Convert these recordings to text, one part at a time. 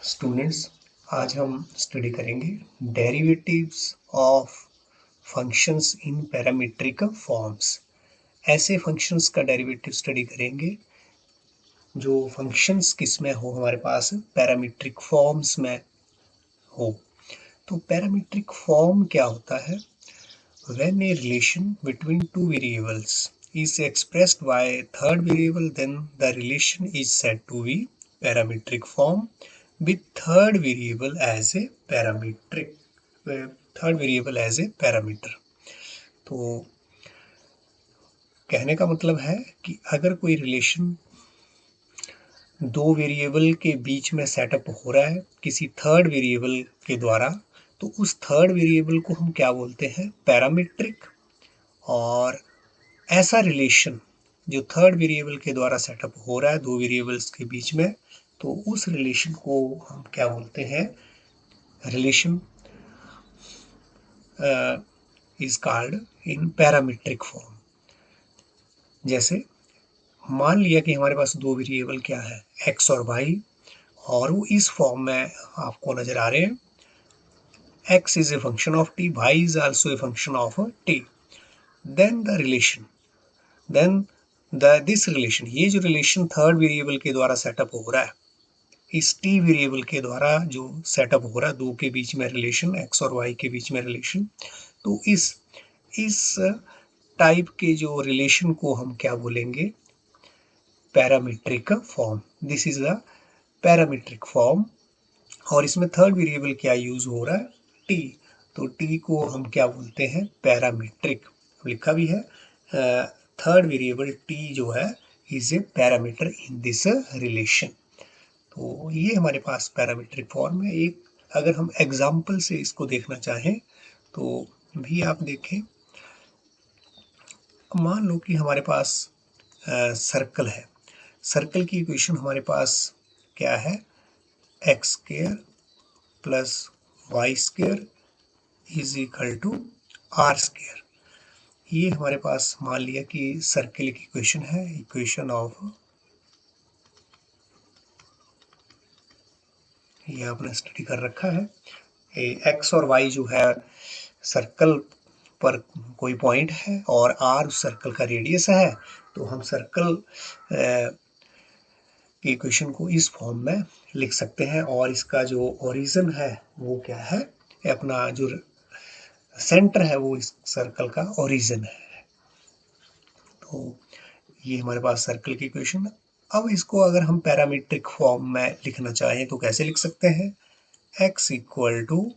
Students, आज हम study करेंगे derivatives of functions in parametric forms. ऐसे फंक्शंस का डेरिवेटिव स्टडी करेंगे जो फंक्शंस किस में हो, हमारे पास पैरामीट्रिक फॉर्म्स में हो। तो पैरामीट्रिक फॉर्म क्या होता है? When a relation between two variables is expressed by a third variable, then the relation is said to be parametric form with third variable as a parameter. तो कहने का मतलब है कि अगर कोई रिलेशन दो वेरिएबल के बीच में सेटअप हो रहा है किसी थर्ड वेरिएबल के द्वारा, तो उस थर्ड वेरिएबल को हम क्या बोलते हैं? पैरामीट्रिक। और ऐसा रिलेशन जो थर्ड वेरिएबल के द्वारा सेटअप हो रहा है दो वेरिएबल्स के बीच में, तो उस रिलेशन को हम क्या बोलते हैं? Relation is called in parametric form. जैसे मान लिया कि हमारे पास दो वेरिएबल क्या है, एक्स और वाई, और वो इस फॉर्म में आपको नजर आ रहे हैं। X is a function of T, Y is also a function of T. Then the relation this relation, ये जो रिलेशन थर्ड वेरिएबल के द्वारा सेटअप हो रहा है, इस टी वेरिएबल के द्वारा जो सेटअप हो रहा है दो के बीच में रिलेशन, एक्स और वाई के बीच में रिलेशन, तो इस टाइप के जो रिलेशन को हम क्या बोलेंगे? Parametric form. This is a parametric form. और इसमें थर्ड वेरिएबल क्या यूज हो रहा है? टी। तो टी को हम क्या बोलते हैं? पैरामीट्रिक। लिखा भी है, थर्ड वेरिएबल टी जो है is a parameter in this relation. तो ये हमारे पास पैरामीट्रिक फॉर्म है। एक अगर हम एग्जाम्पल से इसको देखना चाहें तो भी आप देखें। मान लो कि हमारे पास सर्कल है। सर्कल की इक्वेशन हमारे पास क्या है? X square plus Y square is equal to R square. ये हमारे पास मान लिया कि सर्कल की इक्वेशन है, इक्वेशन ऑफ, ये आपने स्टडी कर रखा है। एक्स और वाई जो है सर्कल पर कोई पॉइंट है और आर उस सर्कल का रेडियस है। तो हम सर्कल की इक्वेशन को इस फॉर्म में लिख सकते हैं। और इसका जो ओरिजिन है वो क्या है? अपना जो सेंटर है वो इस सर्कल का ओरिजिन है। तो ये हमारे पास सर्कल की इक्वेशन। अब इसको अगर हम पैरामीट्रिक फॉर्म में लिखना चाहें तो कैसे लिख सकते हैं? x equal to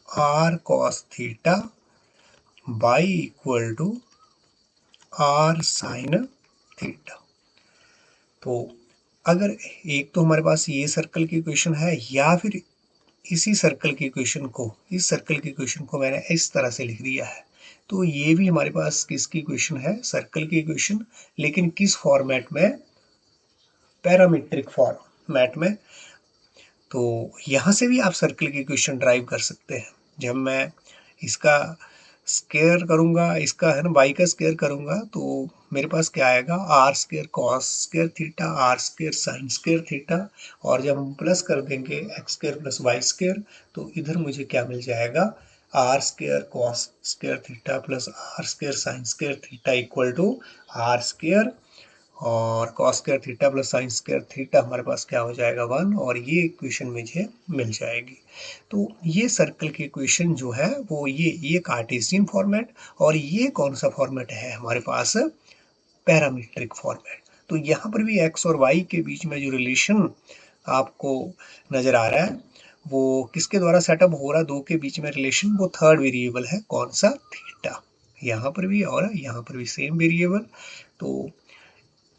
R cos theta, y equal to R sine theta. तो अगर एक तो हमारे पास ये सर्कल की इक्वेशन है, या फिर इसी सर्कल की इक्वेशन को, इस सर्कल की इक्वेशन को मैंने इस तरह से लिख दिया है, तो ये भी हमारे पास किसकी इक्वेशन है? सर्कल की इक्वेशन। लेकिन किस फॉर्मेट में? पैरामीट्रिक फॉर्मेट में। तो यहाँ से भी आप सर्कल की इक्वेशन ड्राइव कर सकते हैं। जब मैं इसका स्क्वायर करूंगा, इसका है ना वाई का स्क्वायर करूंगा, तो मेरे पास क्या आएगा? R square cos square theta, R square sine square theta. और जब हम प्लस कर देंगे X square plus Y square, तो इधर मुझे क्या मिल जाएगा? R square cos square theta plus R square sine square theta equal to R square और cos square theta plus sine square theta हमारे पास क्या हो जाएगा? 1। और ये इक्वेशन मुझे मिल जाएगी। तो ये सर्कल की इक्वेशन जो है वो ये कार्टेशियन फॉर्मेट, और ये कौन सा फॉर्मेट है हमारे पास? Parametric format. तो यहाँ पर भी एक्स और वाई के बीच में जो रिलेशन आपको नजर आ रहा है वो किसके द्वारा सेटअप हो रहा है? दो के बीच में रिलेशन, वो थर्ड वेरिएबल है, कौन सा? थीटा। यहाँ पर भी और यहाँ पर भी सेम वेरिएबल। तो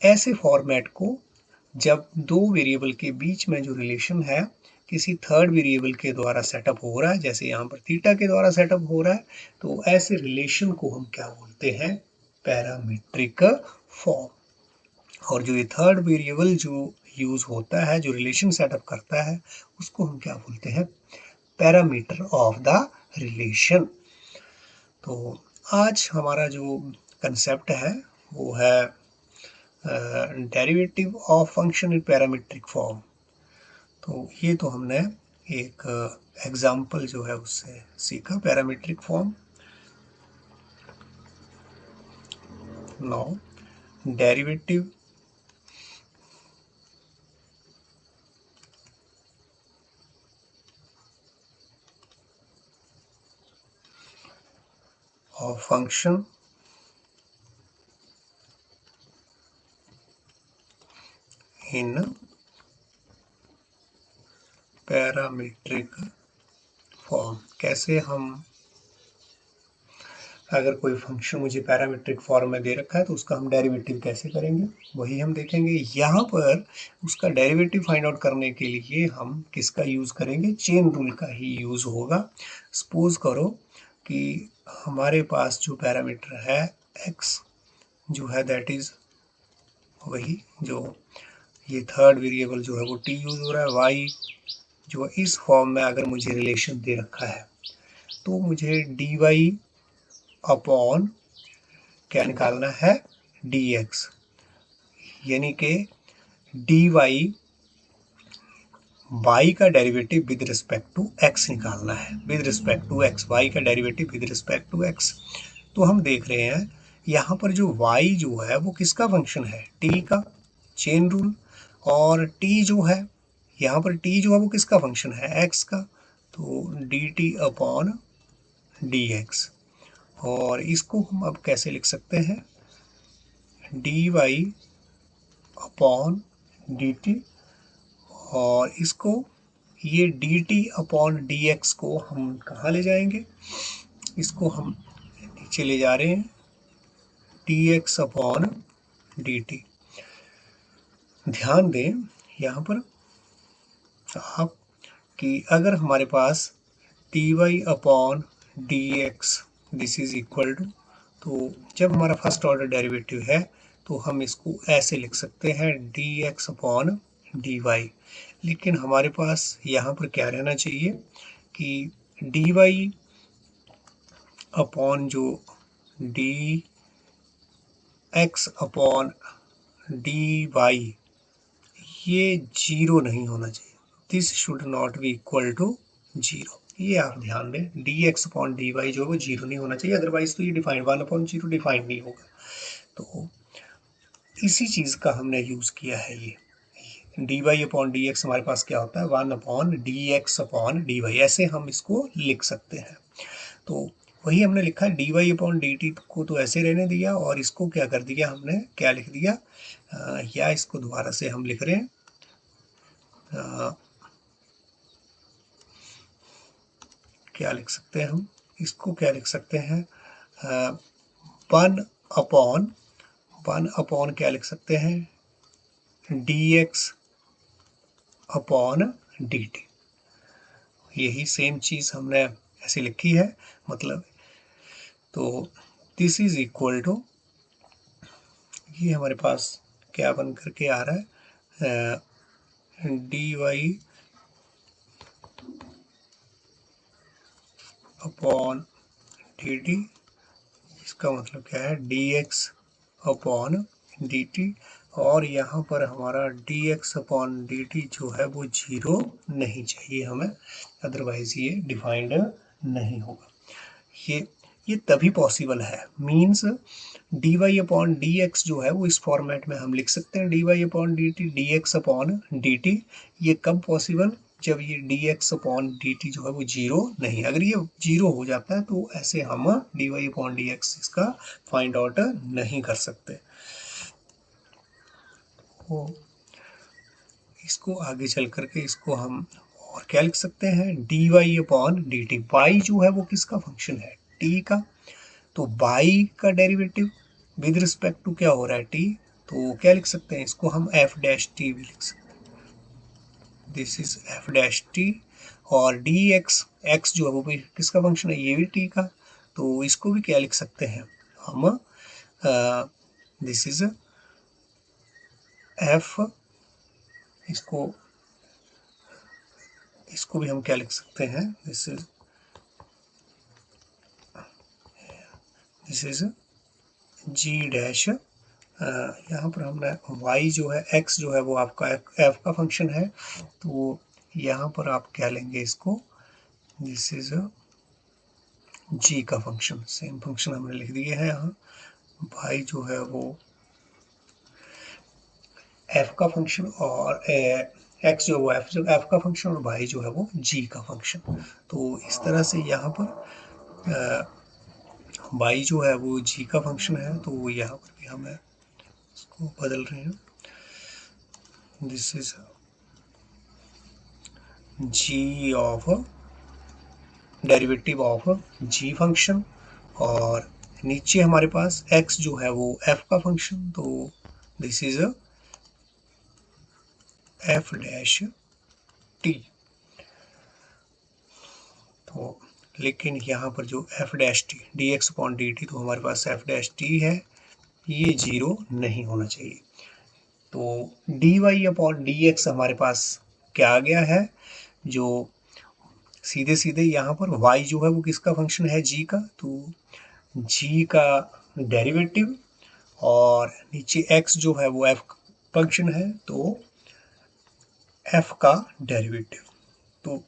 ऐसे फॉर्मेट को जब दो वेरिएबल के बीच में जो रिलेशन है किसी थर्ड वेरिएबल के द्वारा सेटअप हो रहा है, जैसे यहाँ पर थीटा के द्वारा सेटअप हो रहा है, तो ऐसे रिलेशन को हम क्या बोलते हैं? Parametric form. और जो ये थर्ड वेरिएबल जो यूज होता है, जो रिलेशन सेटअप करता है, उसको हम क्या बोलते हैं? Parameter of the relation. तो आज हमारा जो कंसेप्ट है वो है derivative of function in parametric form. तो ये तो हमने एक एग्जाम्पल जो है उससे सीखा parametric form. Now derivative of function in parametric form. कैसे हम, अगर कोई फंक्शन मुझे पैरामीट्रिक फॉर्म में दे रखा है तो उसका हम डेरिवेटिव कैसे करेंगे, वही हम देखेंगे। यहाँ पर उसका डेरिवेटिव फाइंड आउट करने के लिए हम किसका यूज़ करेंगे, चेन रूल का ही यूज़ होगा। सपोज करो कि हमारे पास जो पैरामीटर है x जो है दैट इज वही जो ये थर्ड वेरिएबल जो है वो t यूज हो रहा है, y जो इस फॉर्म में अगर मुझे रिलेशन दे रखा है तो मुझे dy अपॉन क्या निकालना है, dx, यानी कि dy y का derivative with respect to x निकालना है, with respect to x, y का derivative with respect to x। तो हम देख रहे हैं यहाँ पर जो y जो है वो किसका फंक्शन है, t का, चेन रूल, और t जो है यहाँ पर t जो है वो किसका फंक्शन है, x का, तो dt अपॉन dx। और इसको हम अब कैसे लिख सकते हैं, dy अपॉन dt, और इसको ये dt अपॉन dx को हम कहाँ ले जाएंगे, इसको हम नीचे ले जा रहे हैं, dx अपॉन dt। ध्यान दें यहाँ पर आप कि अगर हमारे पास dy upon dx this is equal to, तो जब हमारा फर्स्ट ऑर्डर डेरिवेटिव है तो हम इसको ऐसे लिख सकते हैं dx अपॉन dy। लेकिन हमारे पास यहाँ पर क्या रहना चाहिए कि dy अपॉन जो dx अपॉन dy ये जीरो नहीं होना चाहिए, this should not be equal to zero. ये आप ध्यान दें, dx अपॉन dy जो है वो जीरो नहीं होना चाहिए, अदरवाइज तो ये डिफाइंड 1 अपॉन जीरो डिफाइंड नहीं होगा। तो इसी चीज का हमने यूज किया है। ये dy अपॉन dx हमारे पास क्या होता है, 1 अपॉन dx अपॉन dy, ऐसे हम इसको लिख सकते हैं। तो वही हमने लिखा है, dy अपॉन dt को तो ऐसे रहने दिया, और इसको क्या कर दिया हमने, क्या लिख दिया, या इसको दोबारा से हम लिख रहे हैं, क्या लिख सकते हैं हम, इसको क्या लिख सकते हैं, 1 अपॉन क्या लिख सकते हैं, dx अपॉन dt। यही सेम चीज हमने ऐसे लिखी है, मतलब तो दिस इज इक्वल टू, ये हमारे पास क्या बन करके आ रहा है, dy अपॉन dt, इसका मतलब क्या है, dx अपॉन dt, और यहाँ पर हमारा dx अपॉन dt जो है वो जीरो नहीं चाहिए हमें, अदरवाइज ये डिफाइंड नहीं होगा। ये तभी पॉसिबल है, मीन्स dy अपॉन dx जो है वो इस फॉर्मेट में हम लिख सकते हैं, dy upon dt dx upon dt। ये कब पॉसिबल, जब ये dx अपॉन dt जो है वो जीरो नहीं, अगर ये जीरो हो जाता है तो ऐसे हम dy अपॉन dx इसका फाइंड आउट नहीं कर सकते। तो इसको आगे चल करके इसको हम और क्या लिख सकते हैं, dy अपॉन dt, y जो है वो किसका फंक्शन है, t का, तो y का डेरिवेटिव विद रिस्पेक्ट टू क्या हो रहा है, t, तो क्या लिख सकते हैं, इसको हम f डैश t भी लिख सकते हैं, this is f dash t। और dx, x जो है वो भी किसका फंक्शन है, ये भी t का, तो इसको भी क्या लिख सकते हैं हम, दिस इज f, इसको भी हम क्या लिख सकते हैं, दिस इज g डैश, यहाँ पर हमने y जो है x जो है वो आपका f का फंक्शन है, तो यहाँ पर आप क्या लेंगे इसको, दिस इज अ जी का फंक्शन, सेम फंक्शन हमने लिख दिए है यहाँ। y जो है वो f का फंक्शन और x जो वो f का फंक्शन और y जो है वो g का फंक्शन। तो इस तरह से यहाँ पर y जो है वो g का फंक्शन है, तो यहाँ पर भी हम इसको बदल रहे हैं, this is g of derivative of g function, और नीचे हमारे पास x जो है वो f का फंक्शन, तो this is f dash t। तो लेकिन यहाँ पर जो f dash T dx upon dt, तो हमारे पास f डैश टी है, ये 0 नहीं होना चाहिए। तो dy अपॉन dx हमारे पास क्या आ गया है, जो सीधे सीधे यहाँ पर y जो है वो किसका फंक्शन है, g का, तो g का डेरिवेटिव, और नीचे x जो है वो f फंक्शन है, तो f का डेरिवेटिव। तो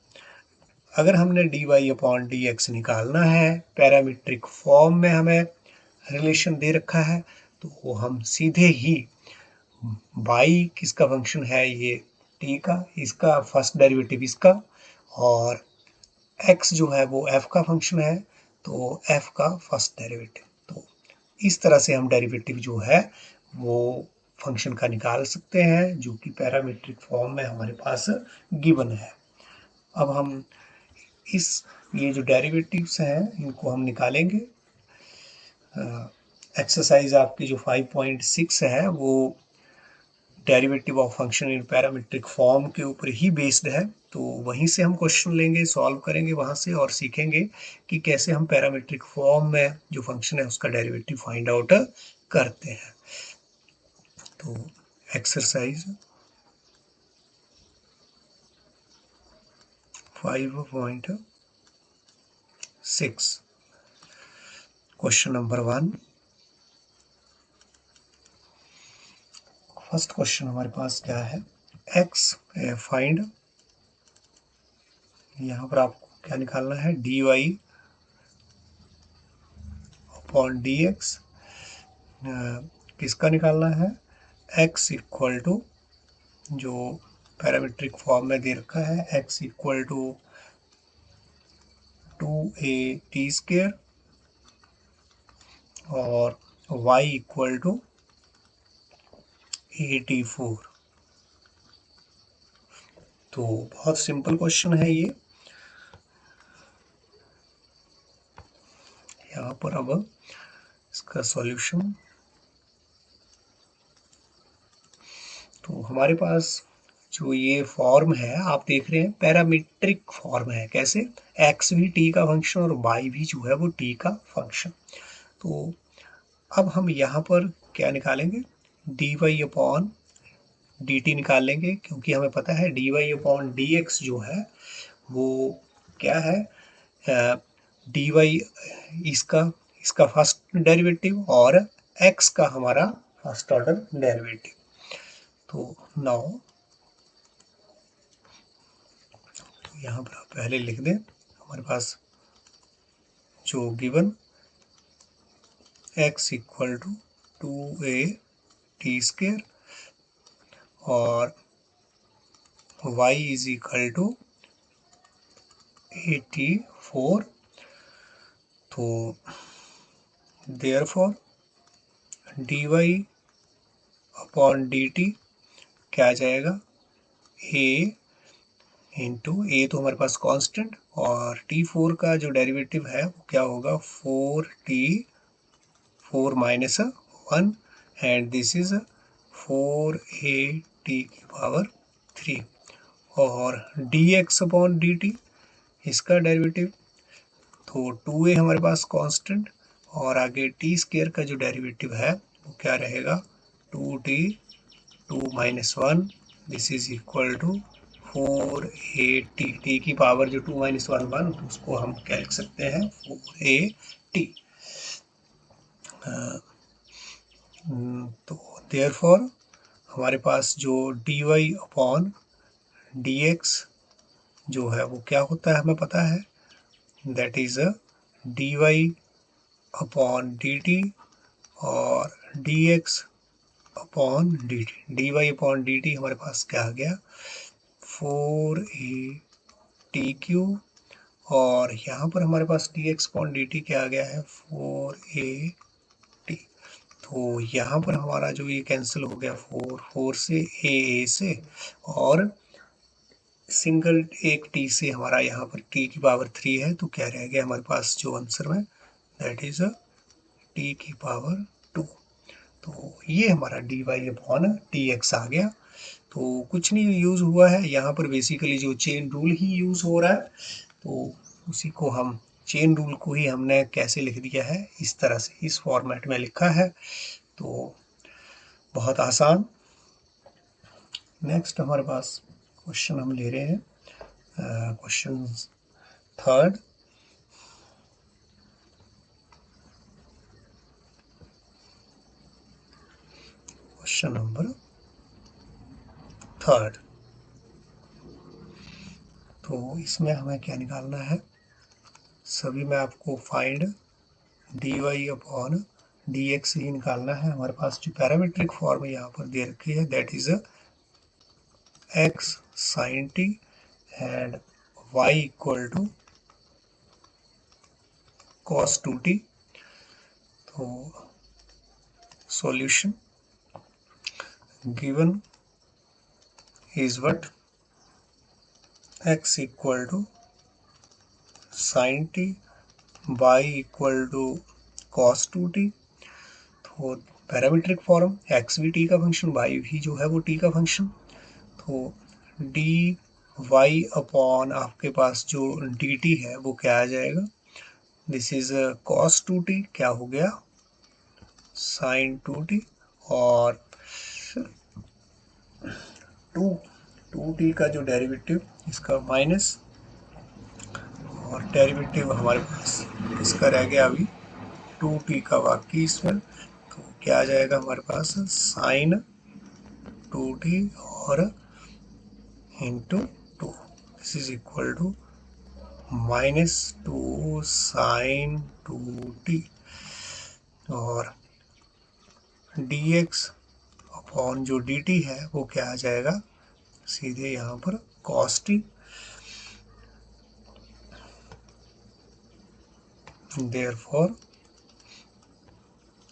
अगर हमने dy अपॉन dx निकालना है, पैरामीट्रिक फॉर्म में हमें रिलेशन दे रखा है, तो हम सीधे ही y किसका फंक्शन है, ये t का, इसका फर्स्ट डेरिवेटिव इसका, और x जो है वो f का फंक्शन है, तो f का फर्स्ट डेरिवेटिव। तो इस तरह से हम डेरिवेटिव जो है वो फंक्शन का निकाल सकते हैं, जो कि पैरामीट्रिक फॉर्म में हमारे पास गिवन है। अब हम ये जो डेरिवेटिव्स हैं इनको हम निकालेंगे। एक्सरसाइज आपकी जो 5.6 है वो derivative of function in parametric form के ऊपर ही बेस्ड है, तो वहीं से हम क्वेश्चन लेंगे, सॉल्व करेंगे वहां से, और सीखेंगे कि कैसे हम पैरामीट्रिक फॉर्म में जो फंक्शन है उसका डेरिवेटिव फाइंड आउट करते हैं। तो exercise 5.6 question number 1। First question हमारे पास क्या है, x फाइंड, यहाँ पर आपको क्या निकालना है, dy अपॉन dx, किसका निकालना है, x इक्वल टू, जो पैरामीट्रिक फॉर्म में दे रखा है, x equal to 2a t² और y इक्वल टू 84। तो बहुत सिंपल क्वेश्चन है ये। यहाँ पर अब इसका सॉल्यूशन, तो हमारे पास जो ये फॉर्म है आप देख रहे हैं, पैरामीट्रिक फॉर्म है, कैसे, x भी t का फंक्शन और y भी जो है वो t का फंक्शन। तो अब हम यहाँ पर क्या निकालेंगे, dy अपॉन dt निकाल लेंगे, क्योंकि हमें पता है dy अपॉन dx जो है वो क्या है, dy इसका फर्स्ट डेरिवेटिव और x का हमारा फर्स्ट ऑर्डर डेरिवेटिव। तो नाउ यहाँ पर आप पहले लिख दें, हमारे पास जो given x equal to 2a t² और y इज इक्वल टू 84। तो देयरफॉर dy अपॉन dt क्या आ जाएगा, a इंटू a तो हमारे पास कांस्टेंट, और t4 का जो डेरिवेटिव है वो क्या होगा, 4 minus 1, and this is 4a t की पावर 3, और dx अपॉन dt इसका डेरिवेटिव, तो 2a हमारे पास कांस्टेंट, और आगे t² का जो डेरिवेटिव है वो क्या रहेगा, 2t 2 minus 1, this is equal to 4at, t की पावर जो 2 माइनस 1 1, उसको हम क्या लिख सकते हैं, 4at। तो देयरफॉर हमारे पास जो dy अपॉन dx जो है वो क्या होता है हमें पता है, that is D Y upon D T और D X upon D T. D Y upon D T हमारे पास क्या आ गया, 4a टी क्यू, और यहाँ पर हमारे पास D X upon D T क्या आ गया है, 4a टी। तो यहाँ पर हमारा जो ये कैंसिल हो गया, 4 से ए से, और सिंगल एक टी से हमारा यहाँ पर टी की पावर 3 है, तो क्या रह गया हमारे पास जो आंसर में, दैट इज टी की पावर 2। तो ये हमारा D Y upon T X आ गया। तो कुछ नहीं यूज़ हुआ है यहाँ पर, बेसिकली जो चेन रूल ही यूज़ हो रहा है, तो उसी को हम चेन रूल को ही हमने कैसे लिख दिया है, इस तरह से इस फॉर्मेट में लिखा है। तो बहुत आसान। नेक्स्ट हमारे पास क्वेश्चन हम ले रहे हैं, question third. Question number third. तो इसमें हमें क्या निकालना है, सभी में आपको find D Y upon D X ही निकालना है। हमारे पास जो पैरामीट्रिक फॉर्म यहाँ पर दे रखी है, that is X sine T and Y equal to cos 2t। तो solution given is what, x equal to sine T, y equal to cos 2t। तो पैरामीट्रिक फॉर्म, x भी t का function, y भी जो है वो t का function. तो डी वाई अपॉन आपके पास जो डी टी है वो क्या आ जाएगा, दिस इज कॉस 2t, क्या हो गया साइन 2t, और 2t का जो डेरिवेटिव इसका माइनस, और डेरिवेटिव हमारे पास इसका रह गया अभी 2t का बाकी इसमें। तो क्या आ जाएगा हमारे पास, साइन 2t और into 2, this is equal to -2 sine 2t, और dx अपॉन जो dt है वो क्या आ जाएगा, सीधे यहाँ पर cos t। Therefore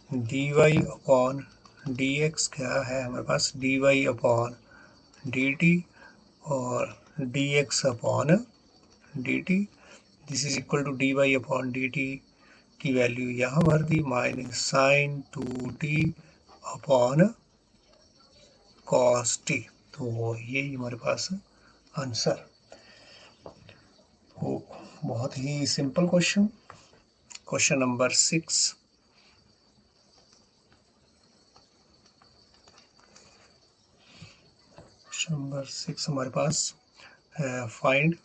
dy upon dx क्या है हमारे पास, dy अपॉन dt और dx upon dt, this is equal to dy upon dt की वैल्यू यहाँ भर दी, minus sine 2t upon cos T. तो यही हमारे पास आंसर। तो बहुत ही simple question. Question number 6। Question number 6 हमारे पास है, find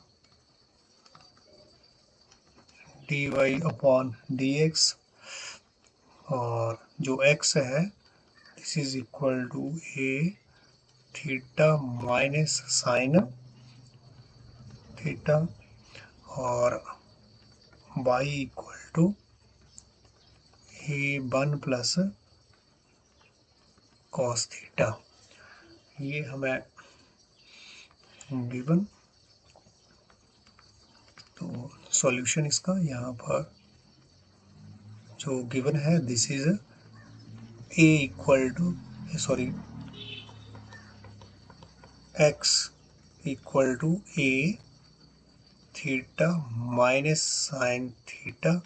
D Y upon D X, और जो x है this is equal to A theta minus sine theta, और y equal to A 1 plus cos theta. ये हमें गिवन। तो सॉल्यूशन इसका यहाँ पर जो गिवन है, this is A equal to x equal to A theta minus sine theta,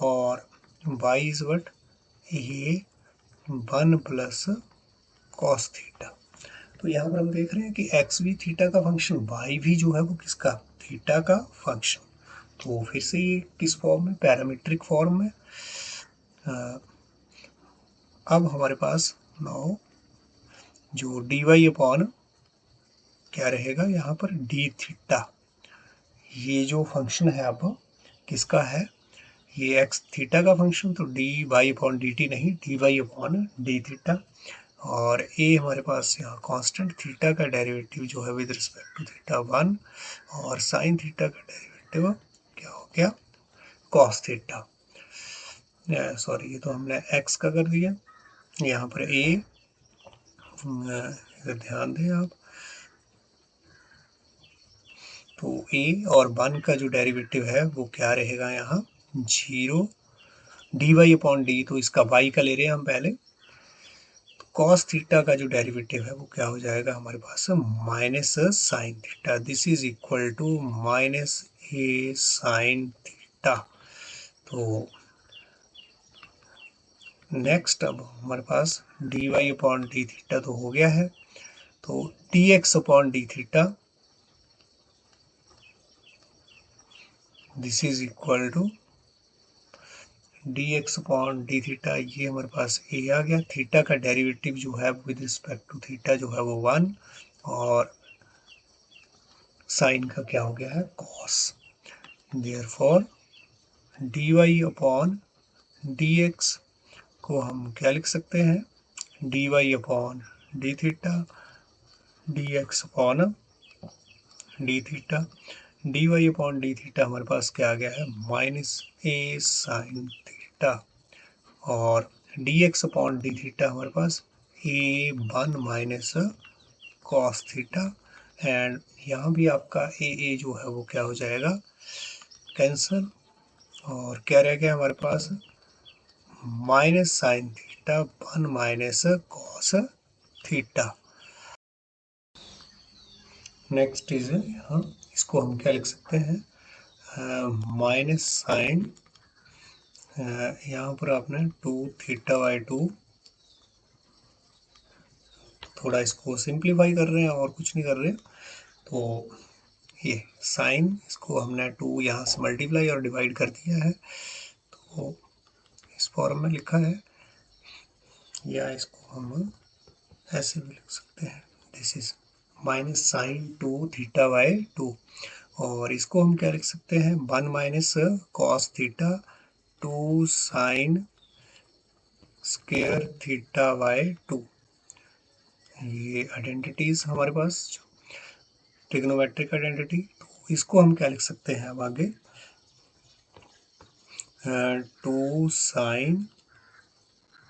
और y is what, A 1 plus cos theta. तो यहाँ पर हम देख रहे हैं कि x भी थीटा का फंक्शन, y भी जो है वो किसका, थीटा का फंक्शन। तो फिर से ये किस फॉर्म में, पैरामीट्रिक फॉर्म में। अब हमारे पास नाउ जो डी वाई अपॉन क्या रहेगा यहाँ पर, डी थीटा। ये जो फंक्शन है अब किसका है, ये एक्स थीटा का फंक्शन, तो D Y upon D T नहीं, D Y upon D theta. और ए हमारे पास यहाँ कांस्टेंट, थीटा का डेरिवेटिव जो है विद रिस्पेक्ट टू थीटा 1, और साइन थीटा का डेरिवेटिव क्या हो गया, कॉस थीटा। सॉरी, ये तो हमने एक्स का कर दिया। यहाँ पर ए, अगर ध्यान दें आप, तो ए और 1 का जो डेरिवेटिव है वो क्या रहेगा यहाँ, 0 डी वाई अपॉन डी, तो इसका वाई का ले रहे हैं हम पहले। कॉस थीटा का जो डेरिवेटिव है वो क्या हो जाएगा हमारे पास, minus sine theta. This is equal to minus A sine theta. तो नेक्स्ट अब हमारे पास D Y upon D theta तो हो गया है, तो D X upon D theta, this is equal to D X upon D theta, ये हमारे पास ए आ गया। थीटा का डेरिवेटिव जो है विद रिस्पेक्ट टू थीटा जो है वो 1, और साइन का क्या हो गया है, cos. Therefore D Y upon D X को हम क्या लिख सकते हैं, D Y upon D theta, D X upon D theta. D Y upon D theta हमारे पास क्या आ गया है, माइनस ए साइन थीटा, और D X upon D theta हमारे पास A 1 minus cos theta. And यहाँ भी आपका ए जो है वो क्या हो जाएगा, कैंसल, और क्या रह गया हमारे पास, minus sine theta 1 minus cos theta. Next is यहाँ, इसको हम क्या लिख सकते हैं, माइनस साइन, यहाँ पर आपने 2 थीटा बाई 2, थोड़ा इसको सिंप्लीफाई कर रहे हैं और कुछ नहीं कर रहे, तो ये साइन, इसको हमने 2 यहाँ से मल्टीप्लाई और डिवाइड कर दिया है, तो इस फॉर्म में लिखा है, या इसको हम ऐसे भी लिख सकते हैं, this is minus sine 2 theta by 2, और इसको हम क्या लिख सकते हैं, 1 minus cos theta 2 sine square theta by 2। ये आइडेंटिटीज हमारे पास, ट्रिग्नोमेट्रिक आइडेंटिटी, तो इसको हम क्या लिख सकते हैं अब आगे, 2 sign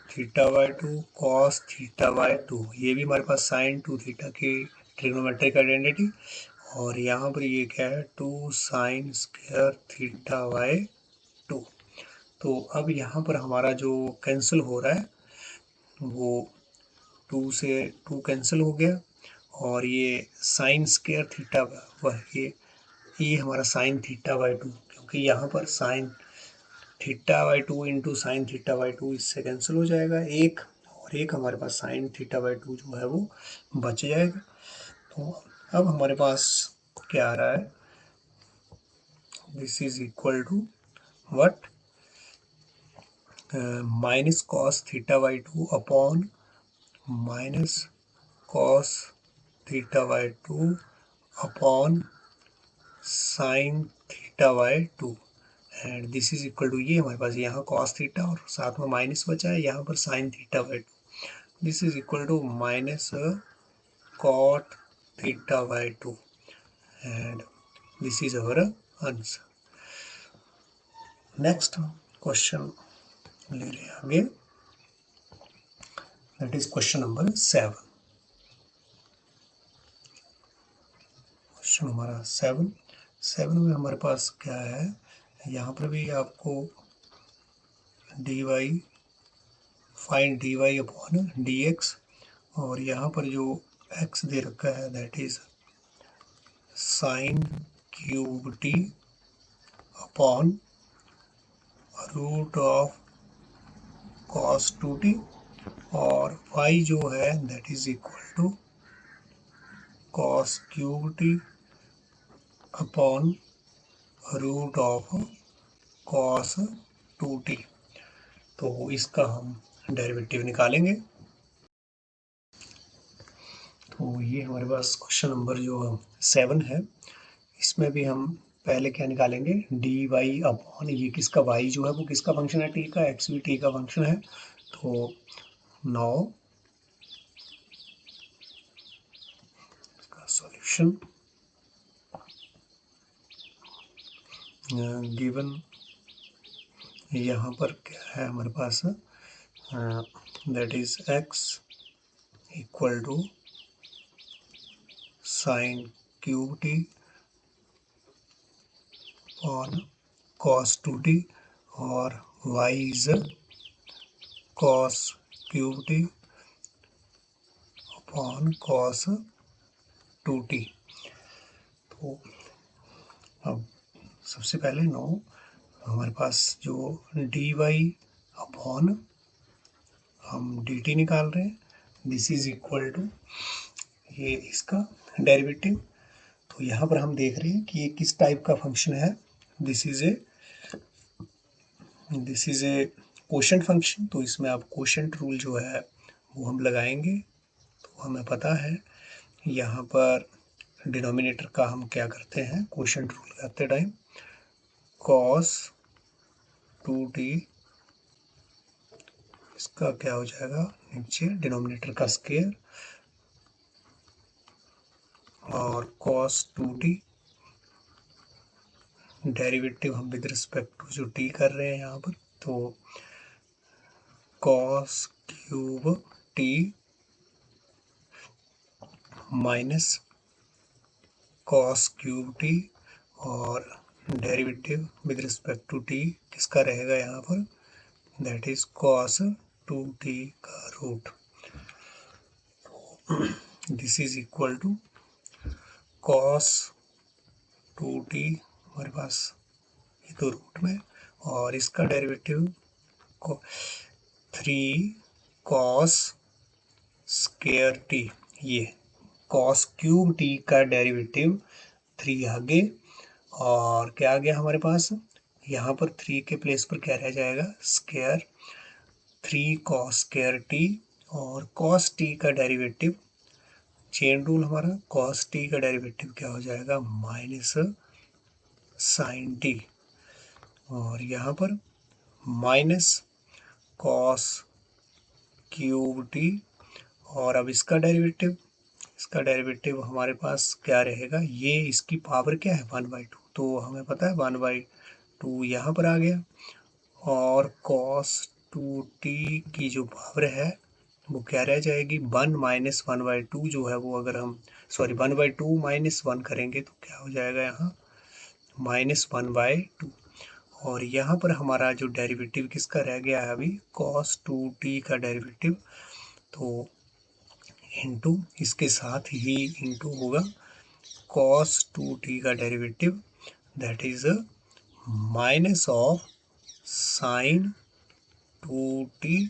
theta by 2 cos theta by 2, ये भी हमारे पास साइन 2 थीटा की ट्रिग्नोमेट्रिक आइडेंटिटी, और यहाँ पर ये क्या है, 2 साइन स्क्वायर थीटा बाई 2। तो अब यहाँ पर हमारा जो कैंसिल हो रहा है वो 2 से 2 कैंसिल हो गया, और ये साइन स्क्वायर थीटा वह ये हमारा साइन थीटा बाई 2, क्योंकि यहाँ पर sine theta by 2 into sine theta by 2 इससे कैंसिल हो जाएगा एक, और एक हमारे पास साइन थीटा बाई 2 जो है वो बच जाएगा। तो अब हमारे पास क्या आ रहा है, this is equal to what, minus cos theta by 2 upon minus cos theta by 2 upon sine theta by 2, and this is equal to, ये हमारे पास यहाँ कॉस थीटा और साथ में माइनस बचा है, यहाँ पर sine theta by 2, this is equal to minus cot theta by 2, and this is our answer. Next question ले रहे हैं आगे, that is question number 7। Question हमारा 7 में हमारे पास क्या है, यहाँ पर भी आपको D Y, find D Y upon D X, और यहाँ पर जो एक्स दे रखा है that is sine cube T upon root of cos 2t, और y जो है that is equal to cos cube T upon root of cos 2t। तो इसका हम डेरिवेटिव निकालेंगे। तो ये हमारे पास क्वेश्चन नंबर जो 7 है, इसमें भी हम पहले क्या निकालेंगे, डी वाई अपॉन, ये किसका, वाई जो है वो किसका फंक्शन है, टी का, एक्स भी टी का फंक्शन है, तो 9 फंक्शन गिवन, यहाँ पर क्या है हमारे पास, that is x equal to sine cube T on cos 2t और y is cos cube T upon cos 2t। तो अब सबसे पहले नो हमारे पास जो dy अपॉन हम dt निकाल रहे हैं, दिस इज इक्वल टू ये इसका डेरिवेटिव। तो यहाँ पर हम देख रहे हैं कि ये किस टाइप का फंक्शन है। This is A quotient function. तो इसमें आप कोशेंट रूल जो है वो हम लगाएंगे। तो हमें पता है यहाँ पर डिनोमिनेटर का हम क्या करते हैं, कोशेंट रूल लगाते टाइम cos 2t, इसका क्या हो जाएगा नीचे डिनोमिनेटर का स्क्वायर और cos 2t, डेरिवेटिव हम विद रिस्पेक्ट टू जो t कर रहे हैं यहाँ पर, तो cos cube t minus cos cube t और derivative with respect to t किसका रहेगा यहाँ पर, दैट इज cos 2t का रूट। This is equal to cos 2t हमारे पास ये तो रूट में, और इसका डेरिवेटिव 3 cos स्क्वायर t, ये cos क्यूब t का डेरिवेटिव 3 आगे, और क्या आ गया हमारे पास, यहाँ पर 3 के प्लेस पर क्या रह जाएगा स्क्वायर, 3 cos स्क्वायर t और cos t का डेरिवेटिव, चेन रूल हमारा, cos t का डेरिवेटिव क्या हो जाएगा माइनस साइन t, और यहाँ पर माइनस cos क्यूब t, और अब इसका डेरिवेटिव हमारे पास क्या रहेगा, ये इसकी पावर क्या है 1/2, तो हमें पता है 1/2 यहाँ पर आ गया, और cos 2t की जो पावर है वो क्या रह जाएगी 1 माइनस 1/2, जो है वो अगर हम 1/2 माइनस 1 करेंगे तो क्या हो जाएगा यहाँ -1/2, और यहाँ पर हमारा जो डेरिवेटिव किसका रह गया है अभी cos 2t का डेरिवेटिव, तो इनटू इसके साथ ही इनटू होगा cos 2t का derivative, that is minus of sine 2t,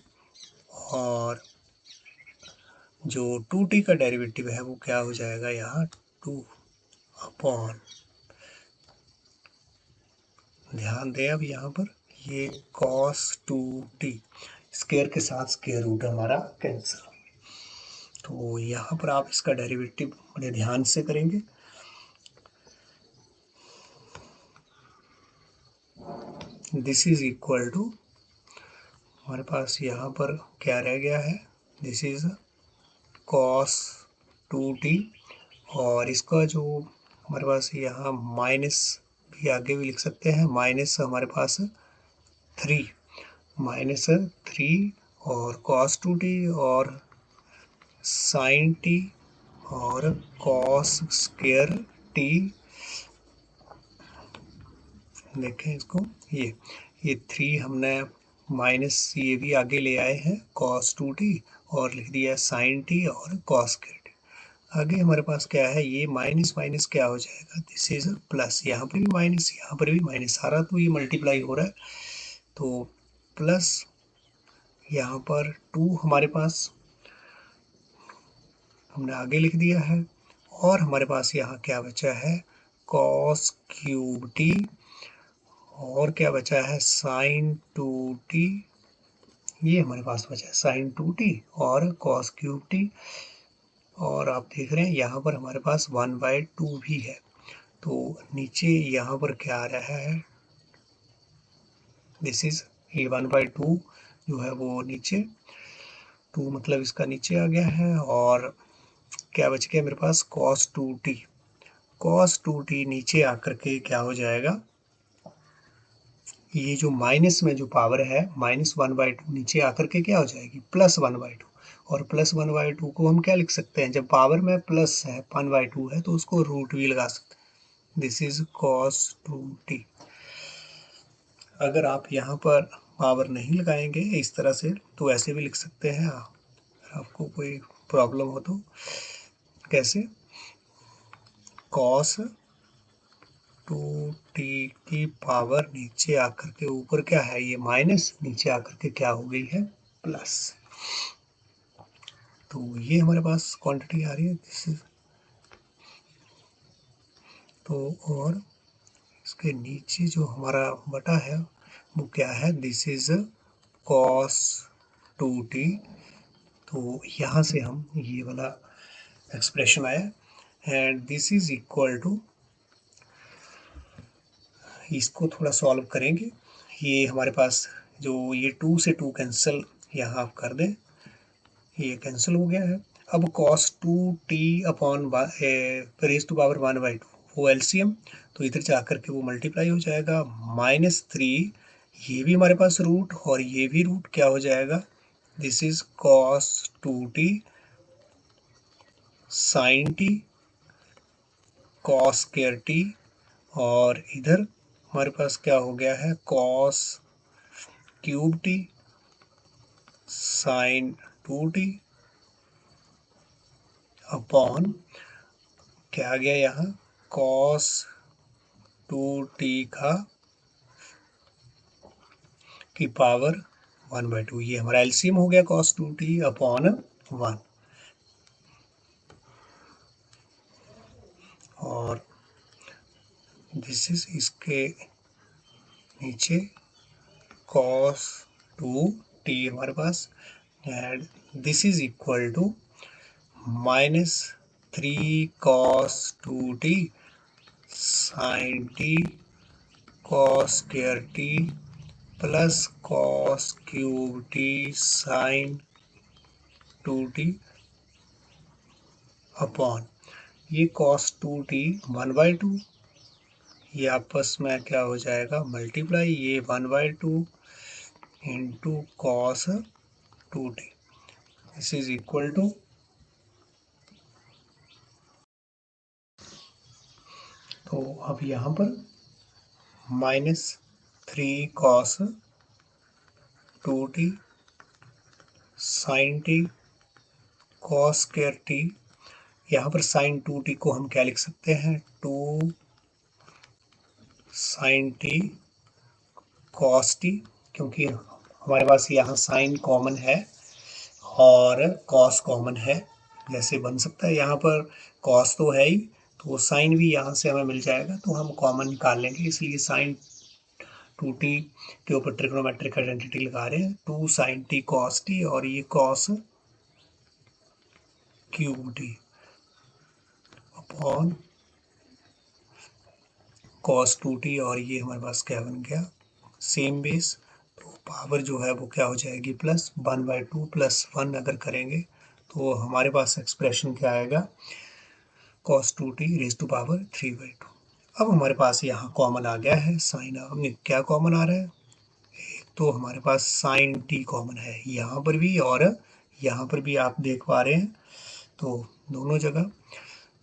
और जो 2t का डेरिवेटिव है वो क्या हो जाएगा यहाँ 2 अपॉन, ध्यान दें अब यहाँ पर ये cos 2t स्क्वायर के साथ स्क्वायर रूट हमारा कैंसिल, तो यहाँ पर आप इसका डेरिवेटिव बड़े ध्यान से करेंगे। दिस इज इक्वल टू हमारे पास यहाँ पर क्या रह गया है, दिस इज cos 2t, और इसका जो हमारे पास यहाँ माइनस भी आगे भी लिख सकते हैं, माइनस हमारे पास 3 और cos 2t और sin t और cos स्क्वायर t, देखें इसको, ये 3 हमने माइनस ये भी आगे ले आए हैं cos 2t और लिख दिया sin t और cos स्क्वायर t, आगे हमारे पास क्या है ये माइनस माइनस क्या हो जाएगा, दिस इज प्लस, यहाँ पर भी माइनस यहाँ पर भी माइनस, सारा तो ये मल्टीप्लाई हो रहा है, तो प्लस यहाँ पर 2 हमारे पास हमने आगे लिख दिया है, और हमारे पास यहाँ क्या बचा है cos क्यूब t, और क्या बचा है sin 2t, ये हमारे पास बचा है sin 2t और cos क्यूब t, और आप देख रहे हैं यहाँ पर हमारे पास 1/2 भी है, तो नीचे यहाँ पर क्या आ रहा है, दिस इज ये 1/2 जो है वो नीचे 2 मतलब इसका नीचे आ गया है, और क्या बच गया मेरे पास, cos 2t। cos 2t नीचे आकर के क्या हो जाएगा, ये जो माइनस में जो पावर है -1/2 नीचे आकर के क्या हो जाएगी, +1/2। और +1/2 को हम क्या लिख सकते हैं, जब पावर में प्लस है 1/2 है तो उसको रूट भी लगा सकते हैं। This is cos 2t। अगर आप यहाँ पर पावर नहीं लगाएंगे इस तरह से तो ऐसे भी लिख सकते हैं। अगर आपको कोई प्रॉब्लम हो तो कैसे, cos 2t की पावर नीचे आकर के, ऊपर क्या है ये माइनस, नीचे आकर के क्या हो गई है, प्लस। तो ये हमारे पास क्वांटिटी आ रही है दिस इज। तो और इसके नीचे जो हमारा बटा है वो क्या है, दिस इज cos 2t। तो यहाँ से हम ये वाला एक्सप्रेशन आया and this is equal to, इसको थोड़ा सॉल्व करेंगे। ये हमारे पास जो ये 2 से 2 कैंसिल यहाँ आप कर दें, ये कैंसिल हो गया है। अब cos 2t upon raise to power 1/2 वो एलसीएम, तो इधर जा करके वो मल्टीप्लाई हो जाएगा, -3, ये भी हमारे पास रूट और ये भी रूट, क्या हो जाएगा, this is cos 2t sin t cos square t, और इधर हमारे पास क्या हो गया है, cos cube t sin 2t upon क्या आ गया यहाँ, cos 2t की पावर 1/2। ये हमारा एलसीएम हो गया cos 2t अपॉन 1। और दिस इज इसके नीचे cos 2t हमारे पास, and this is equal to -3 cos 2t sin t cos square t plus cos cube t sin 2t upon ये cos 2t 1/2, ये आपस में क्या हो जाएगा, मल्टीप्लाई, ये 1/2 into cos 2t, this is equal to, तो अब यहाँ पर -3 cos 2t sin t cos square t, यहाँ पर sin 2t को हम क्या लिख सकते हैं, 2 sin t cos t, क्योंकि हमारे पास यहाँ sin कॉमन है और cos कॉमन है, जैसे बन सकता है, यहाँ पर cos तो है ही तो sin भी यहाँ से हमें मिल जाएगा, तो हम कॉमन निकाल लेंगे, इसलिए sin 2t के ऊपर ट्रिग्नोमेट्रिक आइडेंटिटी लगा रहे हैं, 2 sin t cos t, और ये cos cube t upon cos 2t, और ये हमारे पास क्या बन गया, सेम बेस, तो पावर जो है वो क्या हो जाएगी, +1/2 +1 अगर करेंगे तो हमारे पास एक्सप्रेशन क्या आएगा, cos 2t raise to power 3/2। अब हमारे पास यहाँ कॉमन आ गया है साइन, क्या कॉमन आ रहा है, तो हमारे पास साइन t कॉमन है यहाँ पर भी और यहाँ पर भी, आप देख पा रहे हैं, तो दोनों जगह।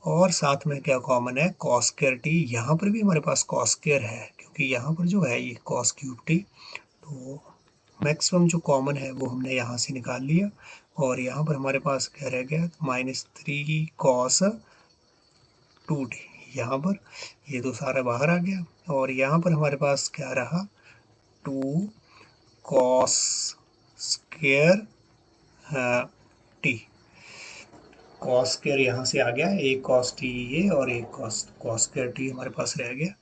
और साथ में क्या कॉमन है, cos स्क्वायर t, यहाँ पर भी हमारे पास cos स्क्वायर है, क्योंकि यहाँ पर जो है ये cos क्यूब t, तो मैक्सिमम जो कॉमन है वो हमने यहाँ से निकाल लिया। और यहाँ पर हमारे पास क्या रह गया, -3 cos 2t, यहाँ पर ये तो सारा बाहर आ गया, और यहाँ पर हमारे पास क्या रहा, 2 cos square t, cos square यहाँ से आ गया, एक cos t ये और एक cos स्क्वायर t हमारे पास रह गया,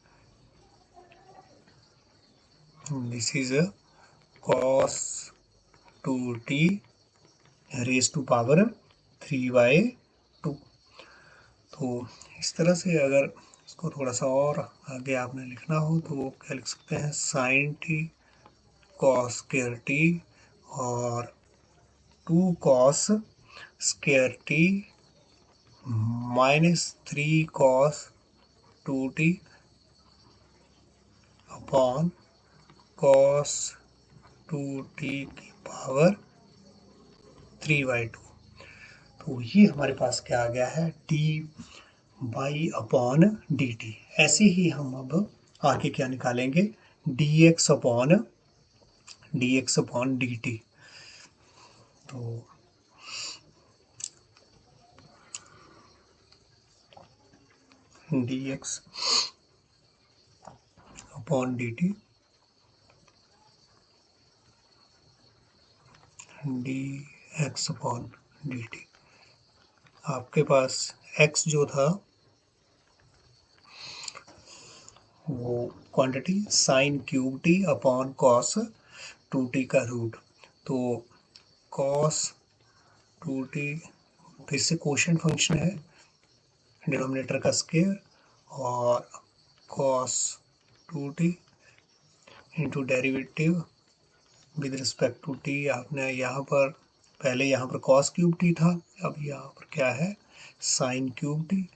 this is cos 2t raise to power 3/2। तो इस तरह से अगर इसको थोड़ा सा और आगे आपने लिखना हो तो क्या लिख सकते हैं, sin t cos square t और 2 cos square t -3 cos 2t upon cos 2t की पावर 3/2। तो ये हमारे पास क्या आ गया है, dy/dt। ऐसे ही हम अब आगे क्या निकालेंगे, dx/dt। तो dx/dt, dx/dt। आपके पास x जो था वो quantity sine cube T upon cos 2t का रूट। तो कॉस 2t फिर से कोशेंट फंक्शन है, डिनोमिनेटर का स्क्वायर, और cos 2t into derivative with respect to t. आपने यहाँ पर पहले यहाँ पर कॉस क्यूब टी था, अब यहाँ पर क्या है, sine cube t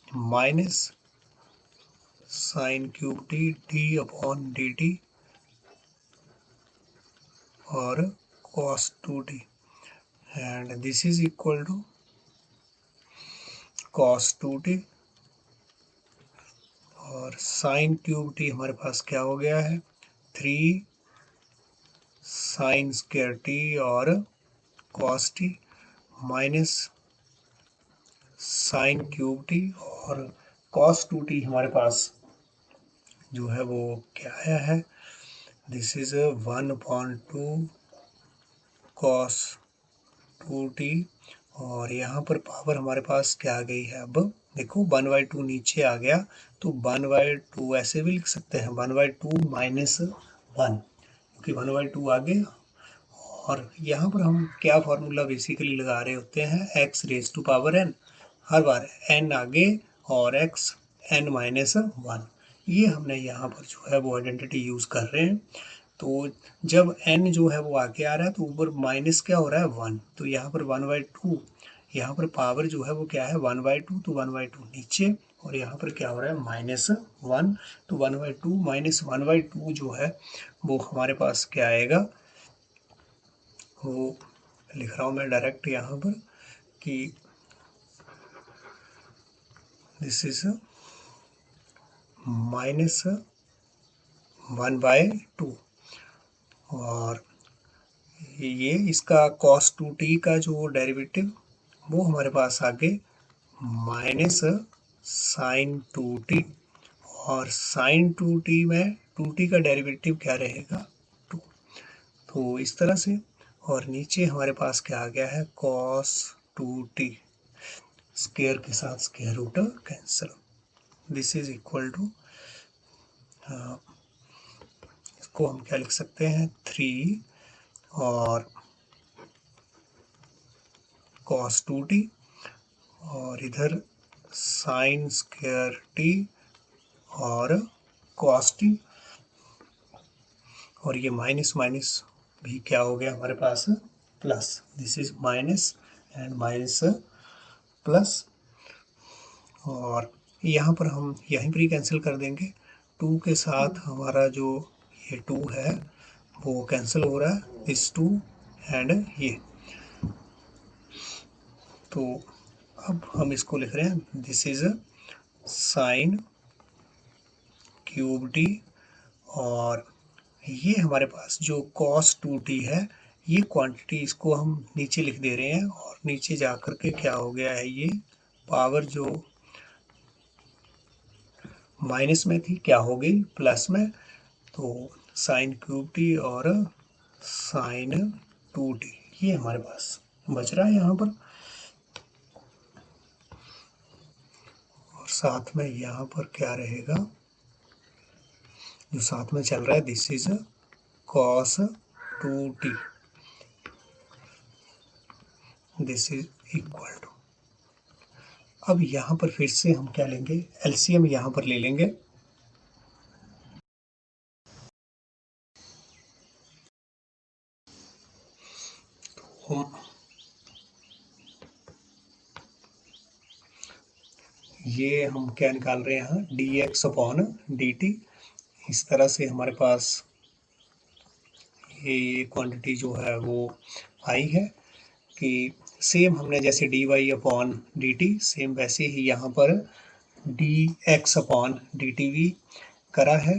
minus sine cube t d/dt और cos 2t, and this is equal to cos 2t और साइन क्यूब टी हमारे पास क्या हो गया है, 3 साइन स्क्वायर टी और cos t minus sine cube T और cos 2t हमारे पास जो है वो क्या आया है, दिस इज 1/2 cos 2t, और यहाँ पर पावर हमारे पास क्या आ गई है, अब देखो 1/2 नीचे आ गया, तो 1/2 ऐसे भी लिख सकते हैं, 1/2 माइनस 1, क्योंकि 1/2 आ गया। और यहाँ पर हम क्या फॉर्मूला बेसिकली लगा रहे होते हैं, x⁻n, हर बार n आगे और x n-1, ये हमने यहाँ पर जो है वो आइडेंटिटी यूज कर रहे हैं। तो जब n जो है वो आगे आ रहा है तो ऊपर माइनस क्या हो रहा है, 1, तो यहाँ पर 1/2, यहाँ पर पावर जो है वो क्या है 1/2, तो 1/2 नीचे, और यहाँ पर क्या हो रहा है -1, तो 1/2 माइनस 1/2 जो है वो हमारे पास क्या आएगा, वो लिख रहा हूँ मैं डायरेक्ट यहाँ पर कि दिस इज -1/2, और ये इसका cos 2t का जो डेरिवेटिव वो हमारे पास आगे माइनस साइन 2t, और साइन 2t में 2t का डेरिवेटिव क्या रहेगा, 2। तो इस तरह से, और नीचे हमारे पास क्या आ गया है, cos 2t स्क्वायर के साथ square root cancel, this is equal to, इसको हम क्या लिख सकते हैं, 3 और cos 2t, और इधर साइन स्क्वायर t और cos t, और ये माइनस माइनस भी क्या हो गया हमारे पास, plus, this is minus and minus plus, और यहाँ पर हम यहीं पर ही कैंसिल कर देंगे, 2 के साथ हमारा जो ये 2 है वो कैंसिल हो रहा है, दिस 2 एंड ये, तो अब हम इसको लिख रहे हैं, this is sine cube T, और ये हमारे पास जो cos 2t है, ये क्वांटिटी इसको हम नीचे लिख दे रहे हैं, और नीचे जा कर के क्या हो गया है, ये पावर जो माइनस में थी क्या हो गई प्लस में, तो साइन क्यूब टी और साइन 2t ये हमारे पास बच रहा है यहाँ पर, और साथ में यहाँ पर क्या रहेगा, जो साथ में चल रहा है, this is cos 2t, this is equal to, अब यहाँ पर फिर से हम क्या लेंगे, एलसीएम यहाँ पर ले लेंगे, हम ये हम क्या निकाल रहे हैं यहाँ, dx अपॉन dt। इस तरह से हमारे पास ये क्वांटिटी जो है वो आई है कि सेम हमने जैसे dy अपॉन dt, सेम वैसे ही यहाँ पर dx अपॉन dt भी करा है।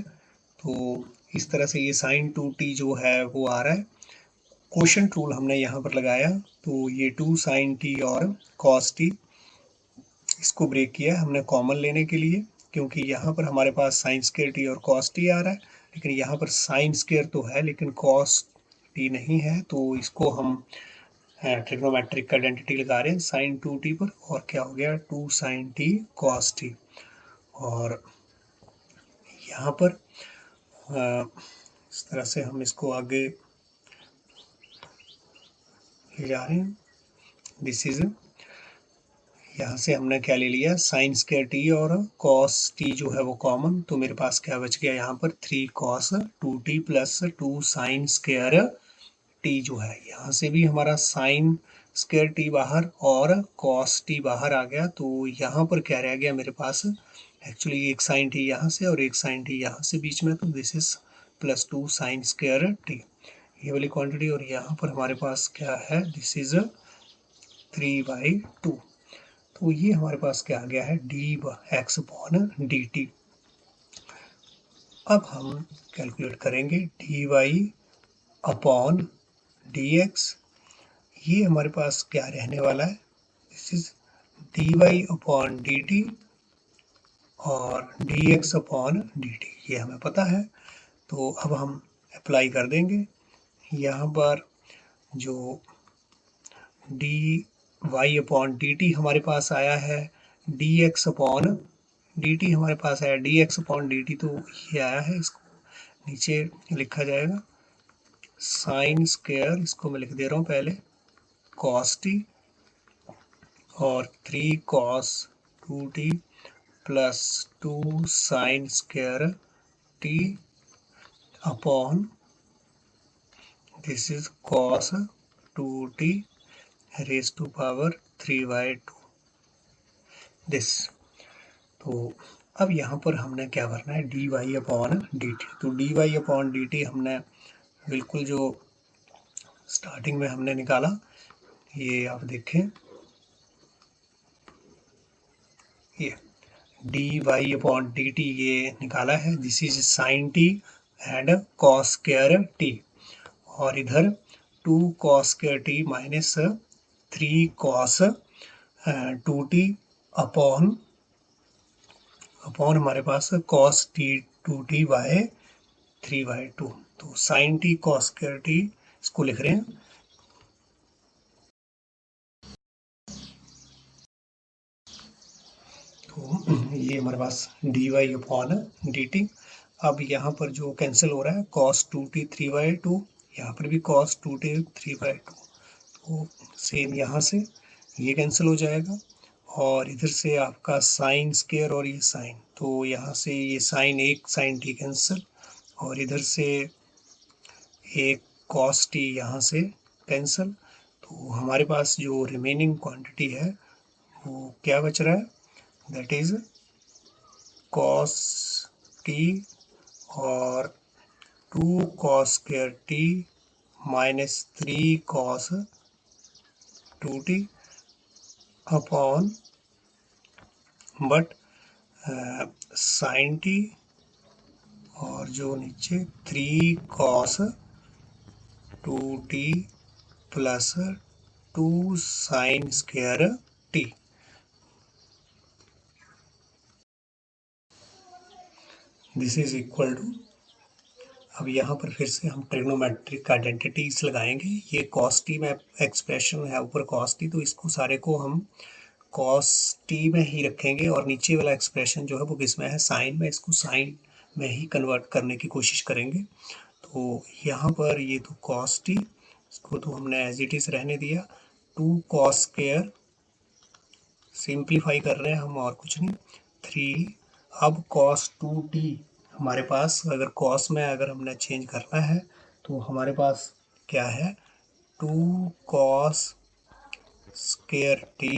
तो इस तरह से ये sin 2t जो है वो आ रहा है। क्वोशंट रूल हमने यहाँ पर लगाया, तो ये 2 sin t और cos t, इसको ब्रेक किया हमने कॉमन लेने के लिए, क्योंकि यहाँ पर हमारे पास साइन स्क्वायर टी और कॉस टी आ रहा है, लेकिन यहाँ पर साइन स्क्वायर तो है लेकिन कॉस टी नहीं है, तो इसको हम ट्रिग्नोमेट्रिक का आइडेंटिटी लगा रहे हैं साइन 2t पर, और क्या हो गया 2 sin t cos t। और यहाँ पर इस तरह से हम इसको आगे ले जा रहे हैं। दिस इज, यहाँ से हमने क्या ले लिया, साइन स्क्वायर टी और कॉस टी जो है वो कॉमन, तो मेरे पास क्या बच गया यहाँ पर 3 cos 2t plus 2 sin square T जो है, यहाँ से भी हमारा साइन स्क्वायर टी बाहर और कॉस टी बाहर आ गया, तो यहाँ पर क्या रह गया मेरे पास, एक्चुअली एक साइन टी यहाँ से और एक साइन टी यहाँ से बीच में, तो this is plus 2 sin square T, ये वाली क्वांटिटी। और यहाँ पर हमारे पास क्या है, दिस इज 3/2। तो ये हमारे पास क्या आ गया है, dx अपॉन dt। अब हम कैलकुलेट करेंगे dy अपॉन dx। ये हमारे पास क्या रहने वाला है, this is dy upon dt और dx अपॉन dt, ये हमें पता है। तो अब हम अप्लाई कर देंगे यहाँ पर, जो dy अपॉन dt हमारे पास आया है, dx अपॉन dt हमारे पास आया, dx अपॉन dt तो ये आया है, इसको नीचे लिखा जाएगा साइन स्क्वायर, इसको मैं लिख दे रहा हूँ पहले, cos t और 3 cos 2t plus 2 sin square t upon this is cos 2t raise to power 3/2 this. तो अब यहाँ पर हमने क्या भरना है, dy अपॉन dt। तो dy अपॉन dt हमने बिल्कुल जो स्टार्टिंग में हमने निकाला, ये आप देखें, ये dy अपॉन dt ये निकाला है, this is sine t and cos square t, और इधर 2 cos square t minus 3 cos 2t upon हमारे पास cos t 2t बाय 3/2। तो sine t cos square t इसको लिख रहे हैं। तो ये हमारे पास dy अपॉन dt। अब यहाँ पर जो कैंसिल हो रहा है cos 2t 3/2, यहाँ पर भी cos 2t 3/2, तो सेम यहाँ से ये कैंसिल हो जाएगा, और इधर से आपका साइन स्क्वायर और ये साइन, तो यहाँ से ये साइन, एक साइन t कैंसिल, और इधर से एक cos t यहाँ से कैंसिल। तो हमारे पास जो रिमेनिंग क्वांटिटी है वो क्या बच रहा है, दैट इज cos t और 2 cos square t minus 3 cos 2t upon but sine t और जो नीचे 3 cos 2t plus 2 sin square t। This is equal to, अब यहाँ पर फिर से हम ट्रिग्नोमेट्रिक आइडेंटिटीज लगाएंगे। ये cos t में एक्सप्रेशन है ऊपर cos t, तो इसको सारे को हम cos t में ही रखेंगे, और नीचे वाला एक्सप्रेशन जो है वो किस में है, साइन में, इसको साइन में ही कन्वर्ट करने की कोशिश करेंगे। तो यहाँ पर ये तो cos t, इसको तो हमने एज इट इज रहने दिया, 2 cos स्क्वायर, सिंप्लीफाई कर रहे हैं हम और कुछ नहीं, 3, अब cos 2t हमारे पास, अगर cos में अगर हमने चेंज करना है तो हमारे पास क्या है, 2 cos स्क्वायर t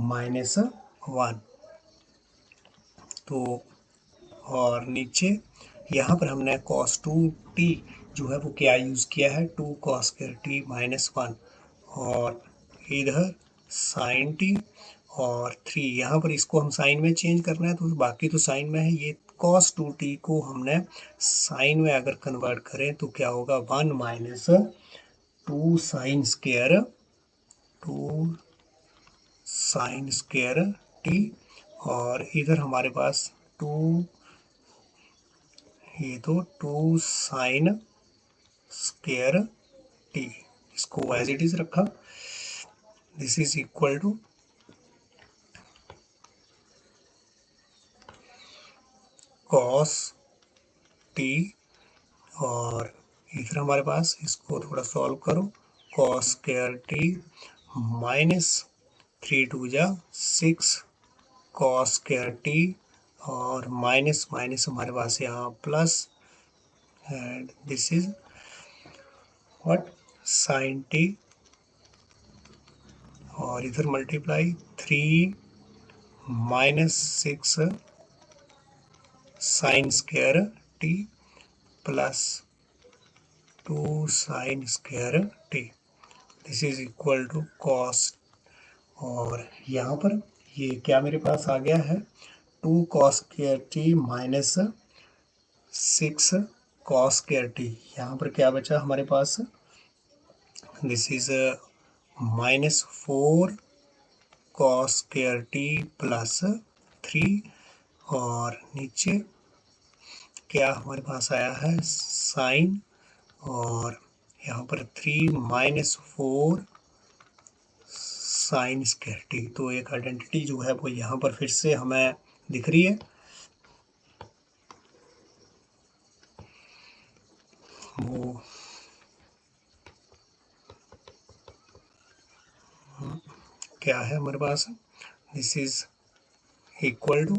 माइनस 1, तो और नीचे यहाँ पर हमने cos 2t जो है वो क्या यूज़ किया है, 2 cos स्क्वायर t माइनस 1, और इधर sin t और 3। यहाँ पर इसको हम साइन में चेंज करना है, तो बाकी तो साइन में है। ये cos 2t को हमने साइन में अगर कन्वर्ट करें तो क्या होगा, 1 minus 2 sine square 2 sine square t, और इधर हमारे पास 2, ये तो 2 साइन स्क्वायर t, इसको एज इट इज रखा। This is equal to cos t, और इधर हमारे पास इसको थोड़ा सॉल्व करो, cos square t minus 3 two जा 6 cos स्क्वायर t, और माइनस माइनस हमारे पास यहाँ plus, and this is what, sin t, और इधर multiply 3 minus 6 sine square t plus 2 sine square t, this is equal to cos, और यहाँ पर ये क्या मेरे पास आ गया है, 2 cos square t minus 6 cos square t। यहाँ पर क्या बचा हमारे पास, this is minus 4 cos square t plus 3, और नीचे क्या हमारे पास आया है, साइन, और यहाँ पर 3 माइनस 4 साइन स्क्वायर t। तो एक आइडेंटिटी जो है वो यहाँ पर फिर से हमें दिख रही है, वो क्या है हमारे पास, दिस इज इक्वल टू,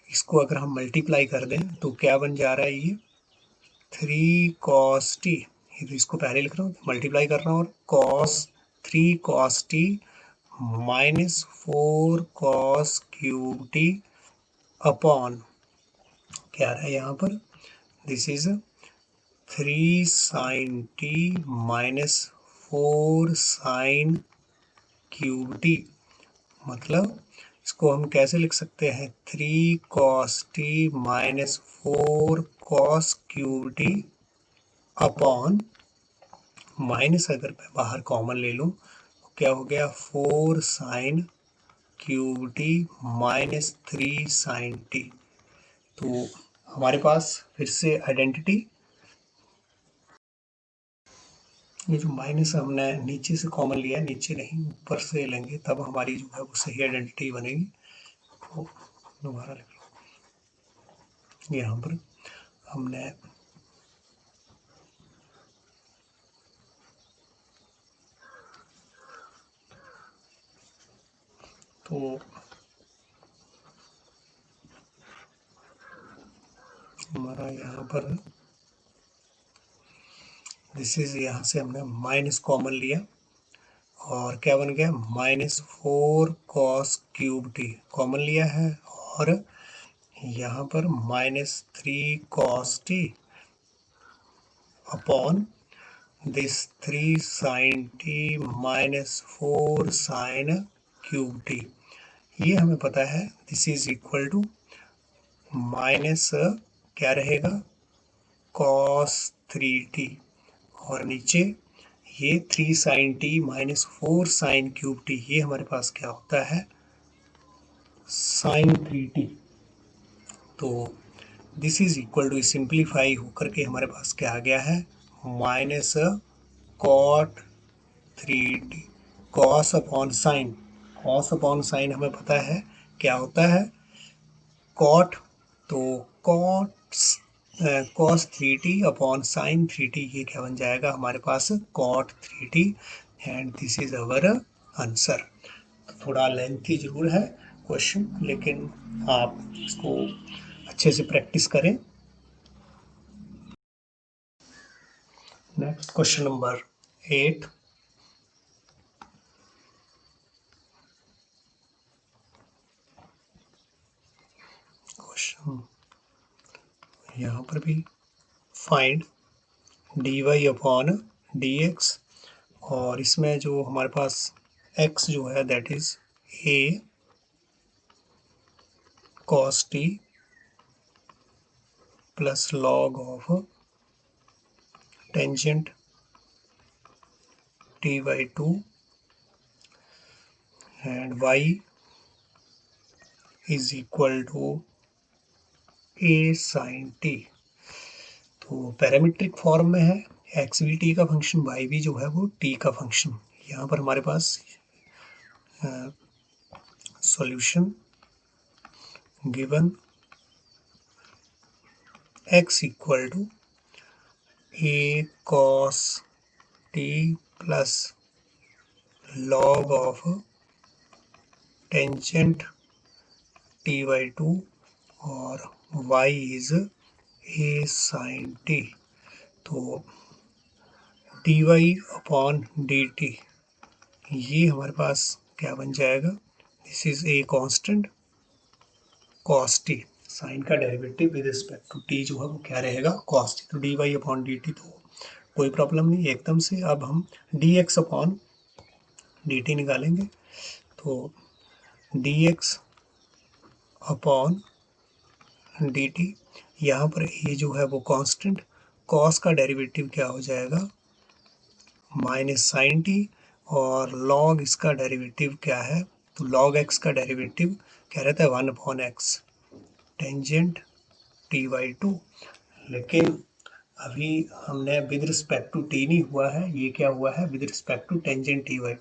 इसको अगर हम मल्टीप्लाई कर दें तो क्या बन जा रहा है, ये 3 cos t, ये तो इसको पहले लिख रहा हूँ, मल्टीप्लाई कर रहा हूँ, और cos 3 cos t minus 4 cos cube t upon क्या रहा है यहाँ पर, this is 3 sin t minus 4 sin cube t। मतलब इसको हम कैसे लिख सकते हैं, 3 cos t minus 4 cos cube t upon, minus अगर मैं बाहर कॉमन ले लूँ तो क्या हो गया, 4 sin cube t minus 3 sin t। तो हमारे पास फिर से आइडेंटिटी, ये जो माइनस हमने नीचे से कॉमन लिया है, नीचे नहीं ऊपर से लेंगे तब हमारी जो है वो सही आइडेंटिटी बनेगी। तो दोबारा लिख लो, यहाँ पर हमने तो हमारा यहाँ पर दिस इज, यहाँ से हमने माइनस कॉमन लिया और क्या बन गया, minus 4 cos cube t common लिया है, और यहाँ पर minus 3 cos t upon this 3 sin t minus 4 sin cube t। ये हमें पता है, this is equal to minus क्या रहेगा, cos 3t, और नीचे ये 3 sin t minus 4 sin cube t, ये हमारे पास क्या होता है, sin 3t। तो this is equal to, simplify होकर के हमारे पास क्या आ गया है, minus cot 3t, cos upon sine, cos upon sine हमें पता है क्या होता है, cot, तो cot cos 3t upon sine 3t, ये क्या बन जाएगा हमारे पास, cot 3t, and this is our answer. तो थोड़ा लेंथी जरूर है क्वेश्चन, लेकिन आप इसको अच्छे से प्रैक्टिस करें। नेक्स्ट क्वेश्चन नंबर 8, सॉल्यूशन, यहाँ पर भी फाइंड dy अपॉन dx, और इसमें जो हमारे पास x जो है that is a cos t plus log of tangent t by 2 and y is equal to a sin t। तो पैरामीट्रिक फॉर्म में है, एक्स भी टी का फंक्शन, वाई भी जो है वो टी का फंक्शन। यहाँ पर हमारे पास solution given X equal to A cos T plus log of tangent T by 2 और Y is A sine T. तो D Y upon D T, ये हमारे पास क्या बन जाएगा, this is a constant cos T, sine का derivative with respect to T जो है वो क्या रहेगा, कॉस टी। तो D Y upon D T, तो कोई प्रॉब्लम नहीं एकदम से। अब हम D X upon D T निकालेंगे, तो D X upon D T, यहाँ पर ये जो है वो कांस्टेंट, कॉस का डेरिवेटिव क्या हो जाएगा माइनस साइन टी, और लॉग इसका डेरिवेटिव क्या है, तो लॉग एक्स का डेरिवेटिव क्या रहता है 1 upon x tangent T by 2। लेकिन अभी हमने विद रिस्पेक्ट टू टी नहीं हुआ है, ये क्या हुआ है with respect to tangent T by 2।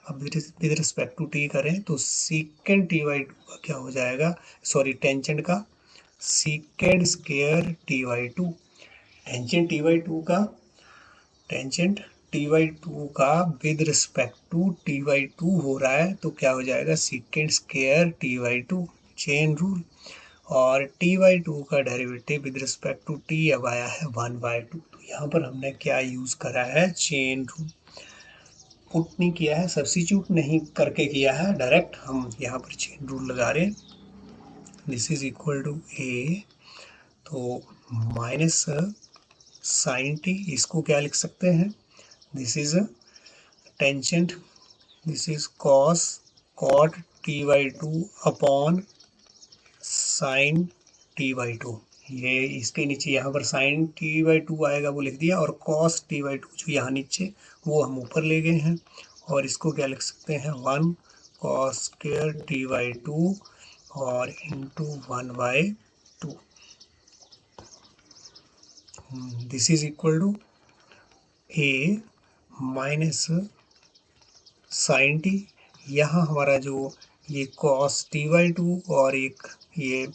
अब विद रिस्पेक्ट टू टी करें तो सीकेंड टी बाई 2 का क्या हो जाएगा, सॉरी टेंजेंट का secant square t by 2, tangent T by 2 का टेंजेंट टी बाई 2 का with respect to t by 2 हो रहा है, तो क्या हो जाएगा secant square t by 2, chain rule. और टी बाई 2 का derivative with respect to t अब आया है 1 बाई 2, तो यहाँ पर हमने क्या यूज करा है, चेन रूल। पुट नहीं किया है, सब्स्टिट्यूट नहीं करके किया है, डायरेक्ट हम यहाँ पर चेन रूल लगा रहे हैं। This is equal to a, तो माइनस साइन टी, इसको क्या लिख सकते हैं, this is tangent, this is cos cot t by 2 upon sine t by 2, ये इसके नीचे यहाँ पर साइन टी बाई 2 आएगा वो लिख दिया, और कॉस टी बाई 2 जो यहाँ नीचे वो हम ऊपर ले गए हैं, और इसको क्या लिख सकते हैं 1 कॉस स्क्वायर टी बाई 2 और into 1 by 2। This is equal to a minus sine t, यहाँ हमारा जो ये कॉस टी बाई 2 और एक ये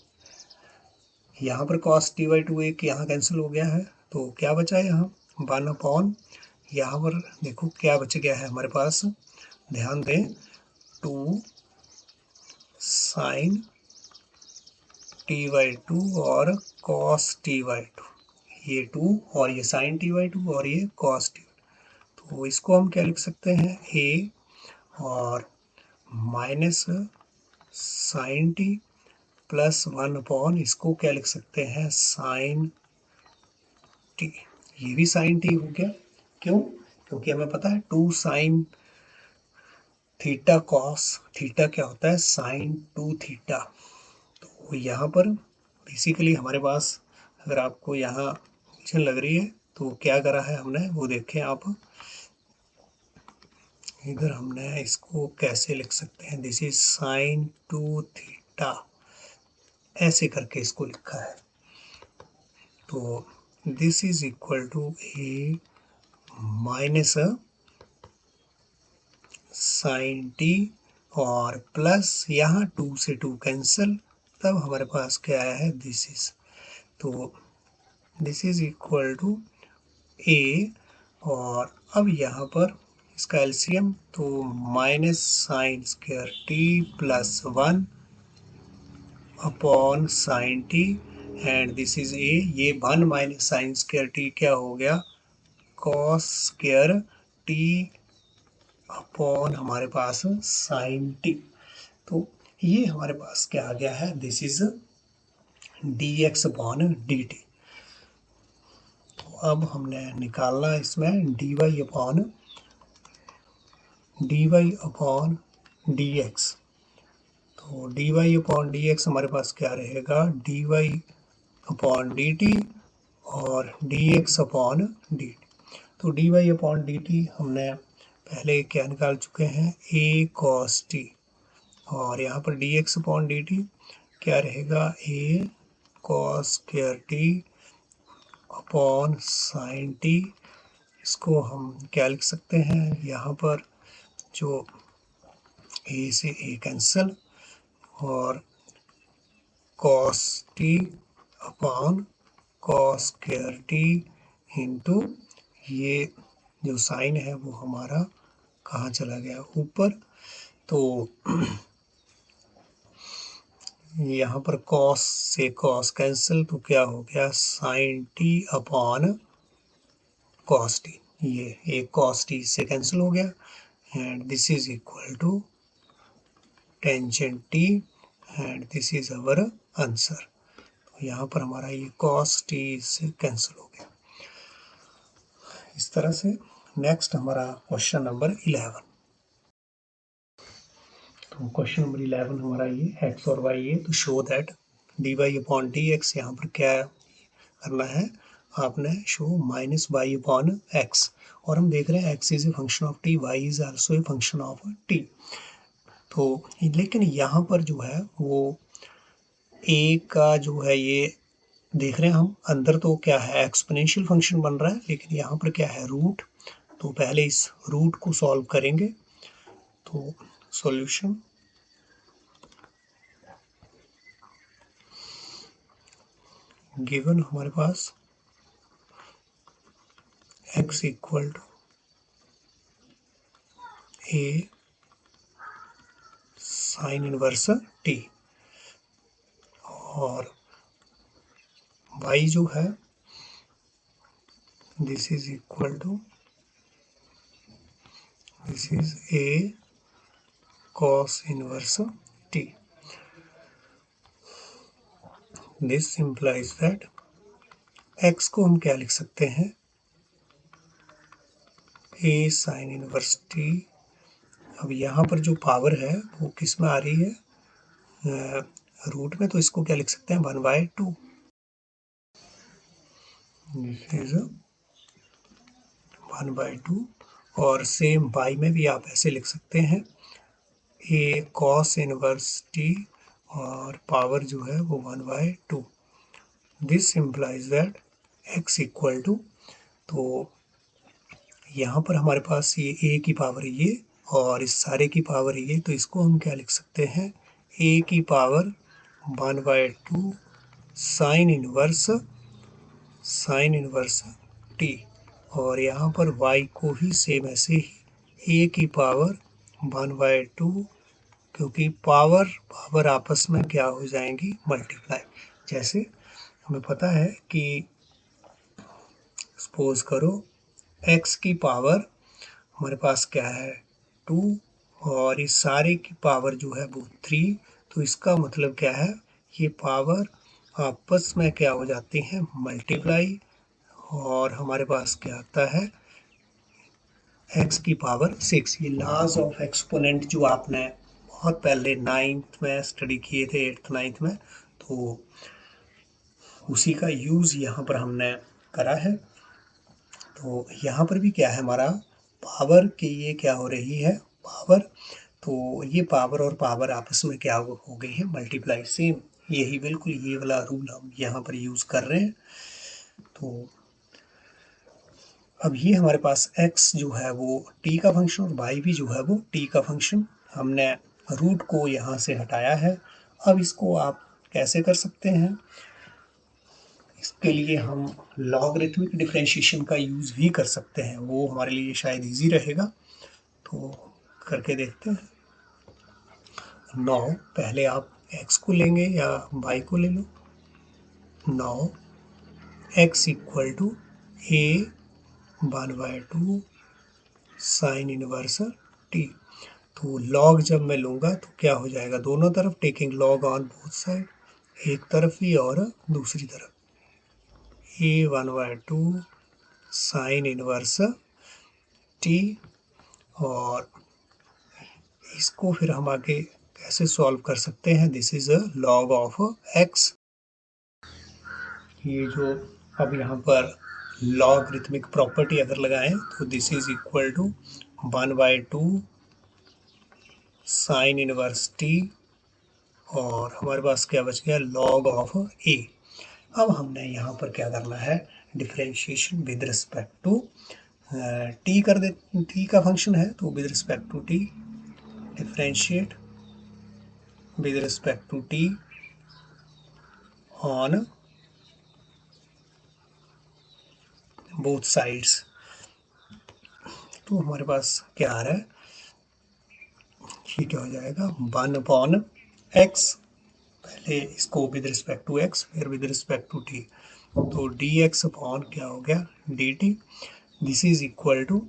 यहाँ पर कॉस टी बाई 2 एक यहाँ कैंसिल हो गया है, तो क्या बचा है यहाँ 1 अपॉन, यहाँ पर देखो क्या बच गया है हमारे पास, ध्यान दें 2 साइन टी बाई 2 और कॉस टी बाई 2, ये 2 और ये साइन टी बाई 2 और ये कॉस टी, तो इसको हम क्या लिख सकते हैं ए और minus sine t plus 1 upon, इसको क्या लिख सकते हैं साइन टी, ये भी साइन टी हो गया, क्यों, क्योंकि हमें पता है 2 साइन थीटा कॉस थीटा क्या होता है साइन 2 थीटा। तो यहाँ पर बेसिकली हमारे पास, अगर आपको यहाँ उलझन लग रही है तो क्या करा है हमने वो देखें आप, इधर हमने इसको कैसे लिख सकते हैं, दिस इज साइन 2 थीटा, ऐसे करके इसको लिखा है। तो this is equal to a minus sine t और प्लस यहाँ 2 से 2 कैंसिल, तब हमारे पास क्या आया है दिस इज, तो दिस इज इक्वल टू ए, और अब यहाँ पर इसका एलसीएम, तो minus sine square T plus 1 upon sine T and this is ए, ये 1 माइनस साइन स्क्वायर टी क्या हो गया कॉस स्क्वायर टी अपॉन हमारे पास साइन टी। तो ये हमारे पास क्या आ गया है, this is dx upon dt। तो अब हमने निकालना इसमें dy अपॉन dx। तो dy अपॉन dx हमारे पास क्या रहेगा, dy अपॉन dt और dx अपॉन dt। तो dy अपॉन dt हमने पहले क्या निकाल चुके हैं, a cos t, और यहाँ पर dx अपॉन dt क्या रहेगा, a cos square t upon sine t। इसको हम क्या लिख सकते हैं, यहाँ पर जो a से a कैंसल और cos t upon cos square t into ये जो साइन है वो हमारा कहाँ चला गया, ऊपर। तो यहाँ पर cos से cos कैंसिल, तो क्या हो गया, sin t upon cos t। ये एक cos t से कैंसिल हो गया and this is equal to tangent t and this is our answer. तो यहाँ पर हमारा ये cos t से कैंसिल हो गया। इस तरह से नेक्स्ट हमारा क्वेश्चन नंबर 11। तो क्वेश्चन नंबर 11 हमारा ये x और y है, तो show that dy upon D x, यहाँ पर क्या करना है आपने, show minus y upon x, और हम देख रहे हैं x is a function of t, y is also a function of t। तो लेकिन यहाँ पर जो है वो a का जो है ये देख रहे हैं हम, अंदर तो क्या है एक्सपोनेंशियल फंक्शन बन रहा है, लेकिन यहाँ पर क्या है रूट। तो पहले इस रूट को सॉल्व करेंगे। तो सॉल्यूशन, गिवन हमारे पास x equal to a sine inverse t और y जो है this is equal to, this is a cos inverse t। This implies that x को हम क्या लिख सकते हैं, a साइन इनवर्स t। अब यहाँ पर जो पावर है वो किस में आ रही है, रूट में, तो इसको क्या लिख सकते हैं, 1/2। दिस इज 1/2 और सेम y में भी आप ऐसे लिख सकते हैं, a cos इनवर्स t और पावर जो है वो 1/2। This implies that x equal to, तो यहाँ पर हमारे पास ये a की पावर ये और इस सारे की पावर ये, तो इसको हम क्या लिख सकते हैं, a की पावर 1/2 साइन इनवर्स t, और यहाँ पर y को ही सेम ऐसे ही a की पावर 1/2, क्योंकि पावर आपस में क्या हो जाएंगी, मल्टीप्लाई। जैसे हमें पता है कि सपोज करो x की पावर हमारे पास क्या है 2 और इस सारे की पावर जो है वो 3, तो इसका मतलब क्या है, ये पावर आपस में क्या हो जाती हैं, मल्टीप्लाई, और हमारे पास क्या आता है x की पावर 6। ये लॉज ऑफ एक्सपोनेंट जो आपने बहुत पहले 9th में स्टडी किए थे, 8th 9th में, तो उसी का यूज़ यहाँ पर हमने करा है। तो यहाँ पर भी क्या है हमारा पावर की ये क्या हो रही है, पावर, तो ये पावर और पावर आपस में क्या हो गई है, मल्टीप्लाई। सेम यही बिल्कुल ये वाला रूल हम यहाँ पर यूज़ कर रहे हैं। तो अब ये हमारे पास x जो है वो t का फंक्शन और y भी जो है वो t का फंक्शन, हमने रूट को यहाँ से हटाया है। अब इसको आप कैसे कर सकते हैं, इसके लिए हम लॉगरिथमिक डिफरेंशिएशन का यूज़ भी कर सकते हैं, वो हमारे लिए शायद इजी रहेगा। तो करके देखते हैं। 9, पहले आप x को लेंगे या y को ले लो। 9 x equal to a 1/2 sine inverse t। तो लॉग जब मैं लूँगा तो क्या हो जाएगा, दोनों तरफ taking log on both side, एक तरफ भी और दूसरी तरफ ए 1/2 साइन इनवर्स टी। और इसको फिर हम आगे कैसे सॉल्व कर सकते हैं, this is a log of x. ये जो अब यहाँ पर लॉगरिथमिक प्रॉपर्टी अगर लगाएं तो this is equal to 1/2 sine inverse T, और हमारे पास क्या बच गया, लॉग ऑफ ए। अब हमने यहाँ पर क्या करना है, differentiation with respect to t कर दे, टी का फंक्शन है तो with respect to t differentiate with respect to T on both sides. तो हमारे पास क्या आ रहा है, ये क्या हो जाएगा 1/x, पहले इसको विद रिस्पेक्ट टू x फिर विद रिस्पेक्ट टू t, तो dx अपॉन क्या हो गया dt। This is equal to,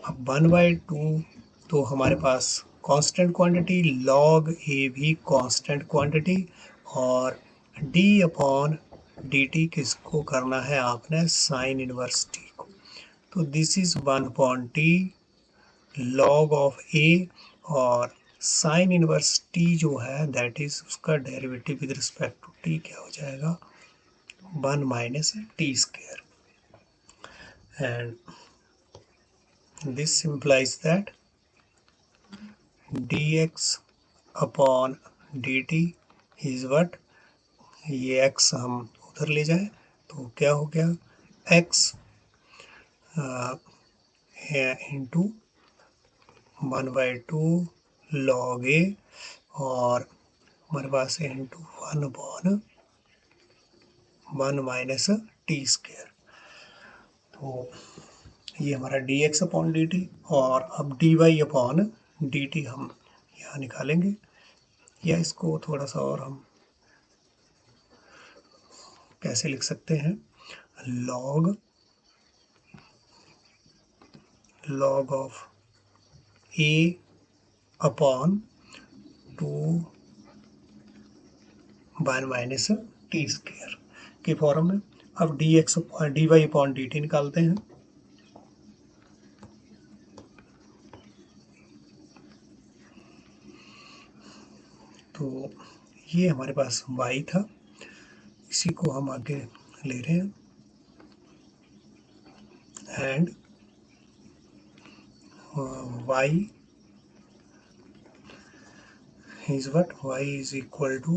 अब 1/2 तो हमारे पास कांस्टेंट क्वांटिटी, log a भी कांस्टेंट क्वांटिटी, और d अपॉन dt किसको करना है आपने, साइन इनवर्स t को। तो this is 1/t log of a, और साइन इनवर्स t जो है दैट इज उसका derivative with respect to t क्या हो जाएगा, 1 minus t square. And this implies that dx upon dt is what, ये x हम उधर ले जाएं तो क्या हो गया, x इंटू 1/2 log a, और हमारे पास है इंटू 1 माइनस टी स्क्वायर। तो ये हमारा dx अपॉन dt, और अब dy अपॉन dt हम यहाँ निकालेंगे, या इसको थोड़ा सा और हम कैसे लिख सकते हैं, log of a upon 2 1 minus t square के फॉर्म में। अब dx dy अपॉन dt निकालते हैं, तो ये हमारे पास y था, इसी को हम आगे ले रहे हैं, and y is what, y is equal to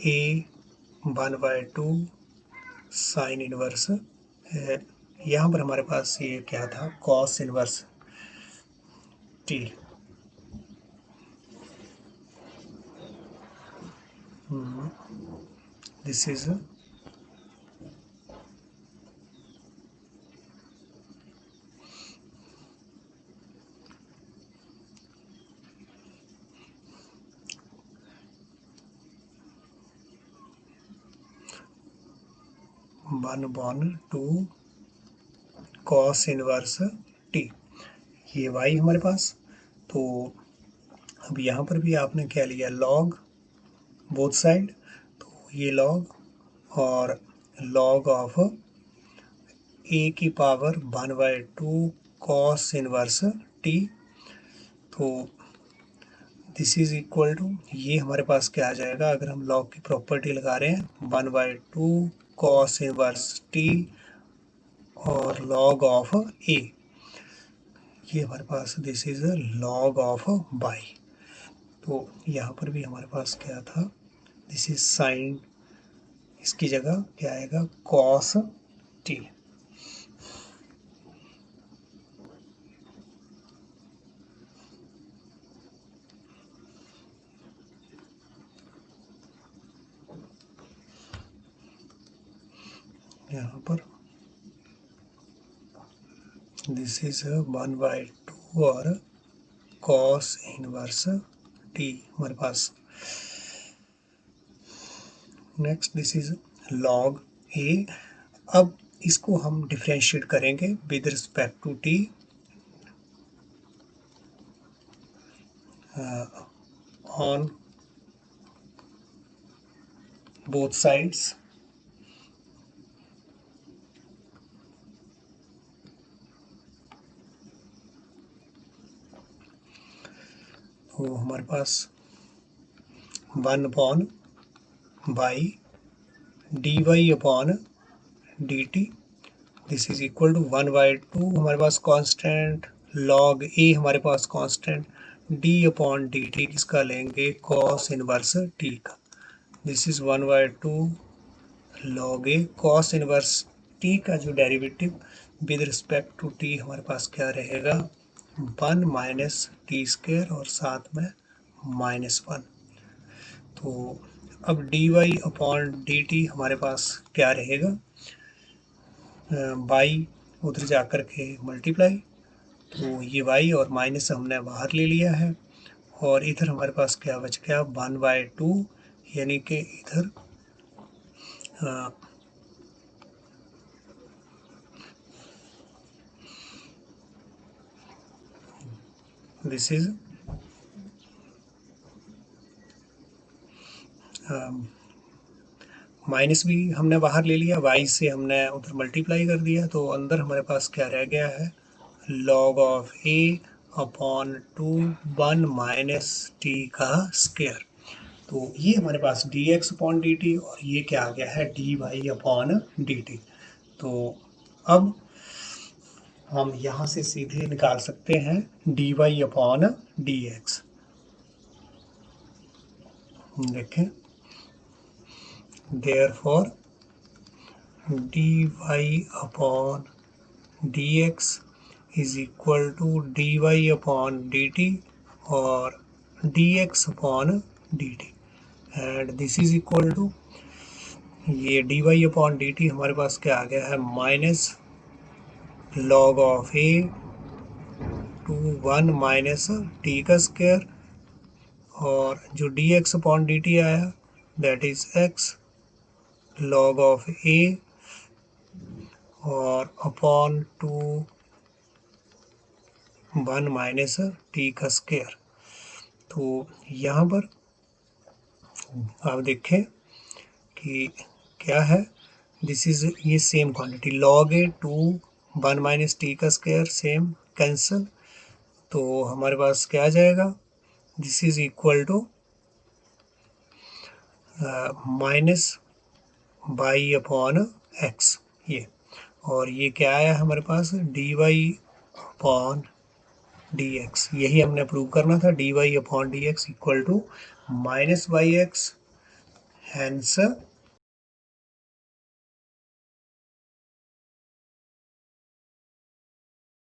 a 1/2 sine inverse, यहाँ पर हमारे पास ये क्या था, cos inverse T. This is 1/2 cos inverse T, ये y हमारे पास। तो अब यहाँ पर भी आपने क्या लिया, लॉग बोथ साइड, तो ये लॉग, और लॉग ऑफ a की पावर 1/2 कॉस इनवर्स टी। तो दिस इज इक्वल टू, ये हमारे पास क्या आ जाएगा, अगर हम लॉग की प्रॉपर्टी लगा रहे हैं, 1/2 कॉस इनवर्स टी और log ऑफ a, ये हमारे पास this is log of by. तो यहाँ पर भी हमारे पास क्या था, दिस इज साइन, इसकी जगह क्या आएगा, कॉस टी। यहाँ पर दिस इज 1/2 और कॉस इनवर्स टी हमारे पास। Next this is log a। अब इसको हम डिफ्रेंशिएट करेंगे with respect to T on both sides. तो हमारे पास 1/बाई dy upon dt, this is equal to 1/2 हमारे पास कांस्टेंट, log a हमारे पास कांस्टेंट, d अपॉन dt किसका लेंगे, cos इनवर्स t का। This is 1/2 log a cos inverse t का जो derivative with respect to t हमारे पास क्या रहेगा, 1 माइनस टी स्क्वायर और साथ में -1। तो अब dy अपॉन dt हमारे पास क्या रहेगा, बाई उधर जा कर के मल्टीप्लाई, तो ये y और माइनस हमने बाहर ले लिया है, और इधर हमारे पास क्या बच गया, 1/2, यानी कि इधर दिस इज माइनस भी हमने बाहर ले लिया, y से हमने उधर मल्टीप्लाई कर दिया, तो अंदर हमारे पास क्या रह गया है, log of a upon 2 1 minus t का स्क्वायर। तो ये हमारे पास dx अपॉन dt, और ये क्या आ गया है, dy अपॉन dt। तो अब हम यहाँ से सीधे निकाल सकते हैं dy अपॉन dx। देखें, therefore dy upon dx is equal to dy upon dt और dx upon dt, and this is equal to, ये dy अपॉन dt हमारे पास क्या आ गया है, minus log of a to 1 minus t का स्क्वायर, और जो dx अपॉन dt आया that is x log of a और अपॉन 2 1 माइनस t का स्क्वायर। तो यहाँ पर आप देखें कि क्या है, दिस इज ये same quantity log a 2 1 minus t का स्क्वायर सेम कैंसल, तो हमारे पास क्या आ जाएगा, this is equal to minus by upon x, ये, और ये क्या आया हमारे पास, dy अपॉन dx, यही हमने प्रूव करना था, dy upon dx equal to minus by x, hence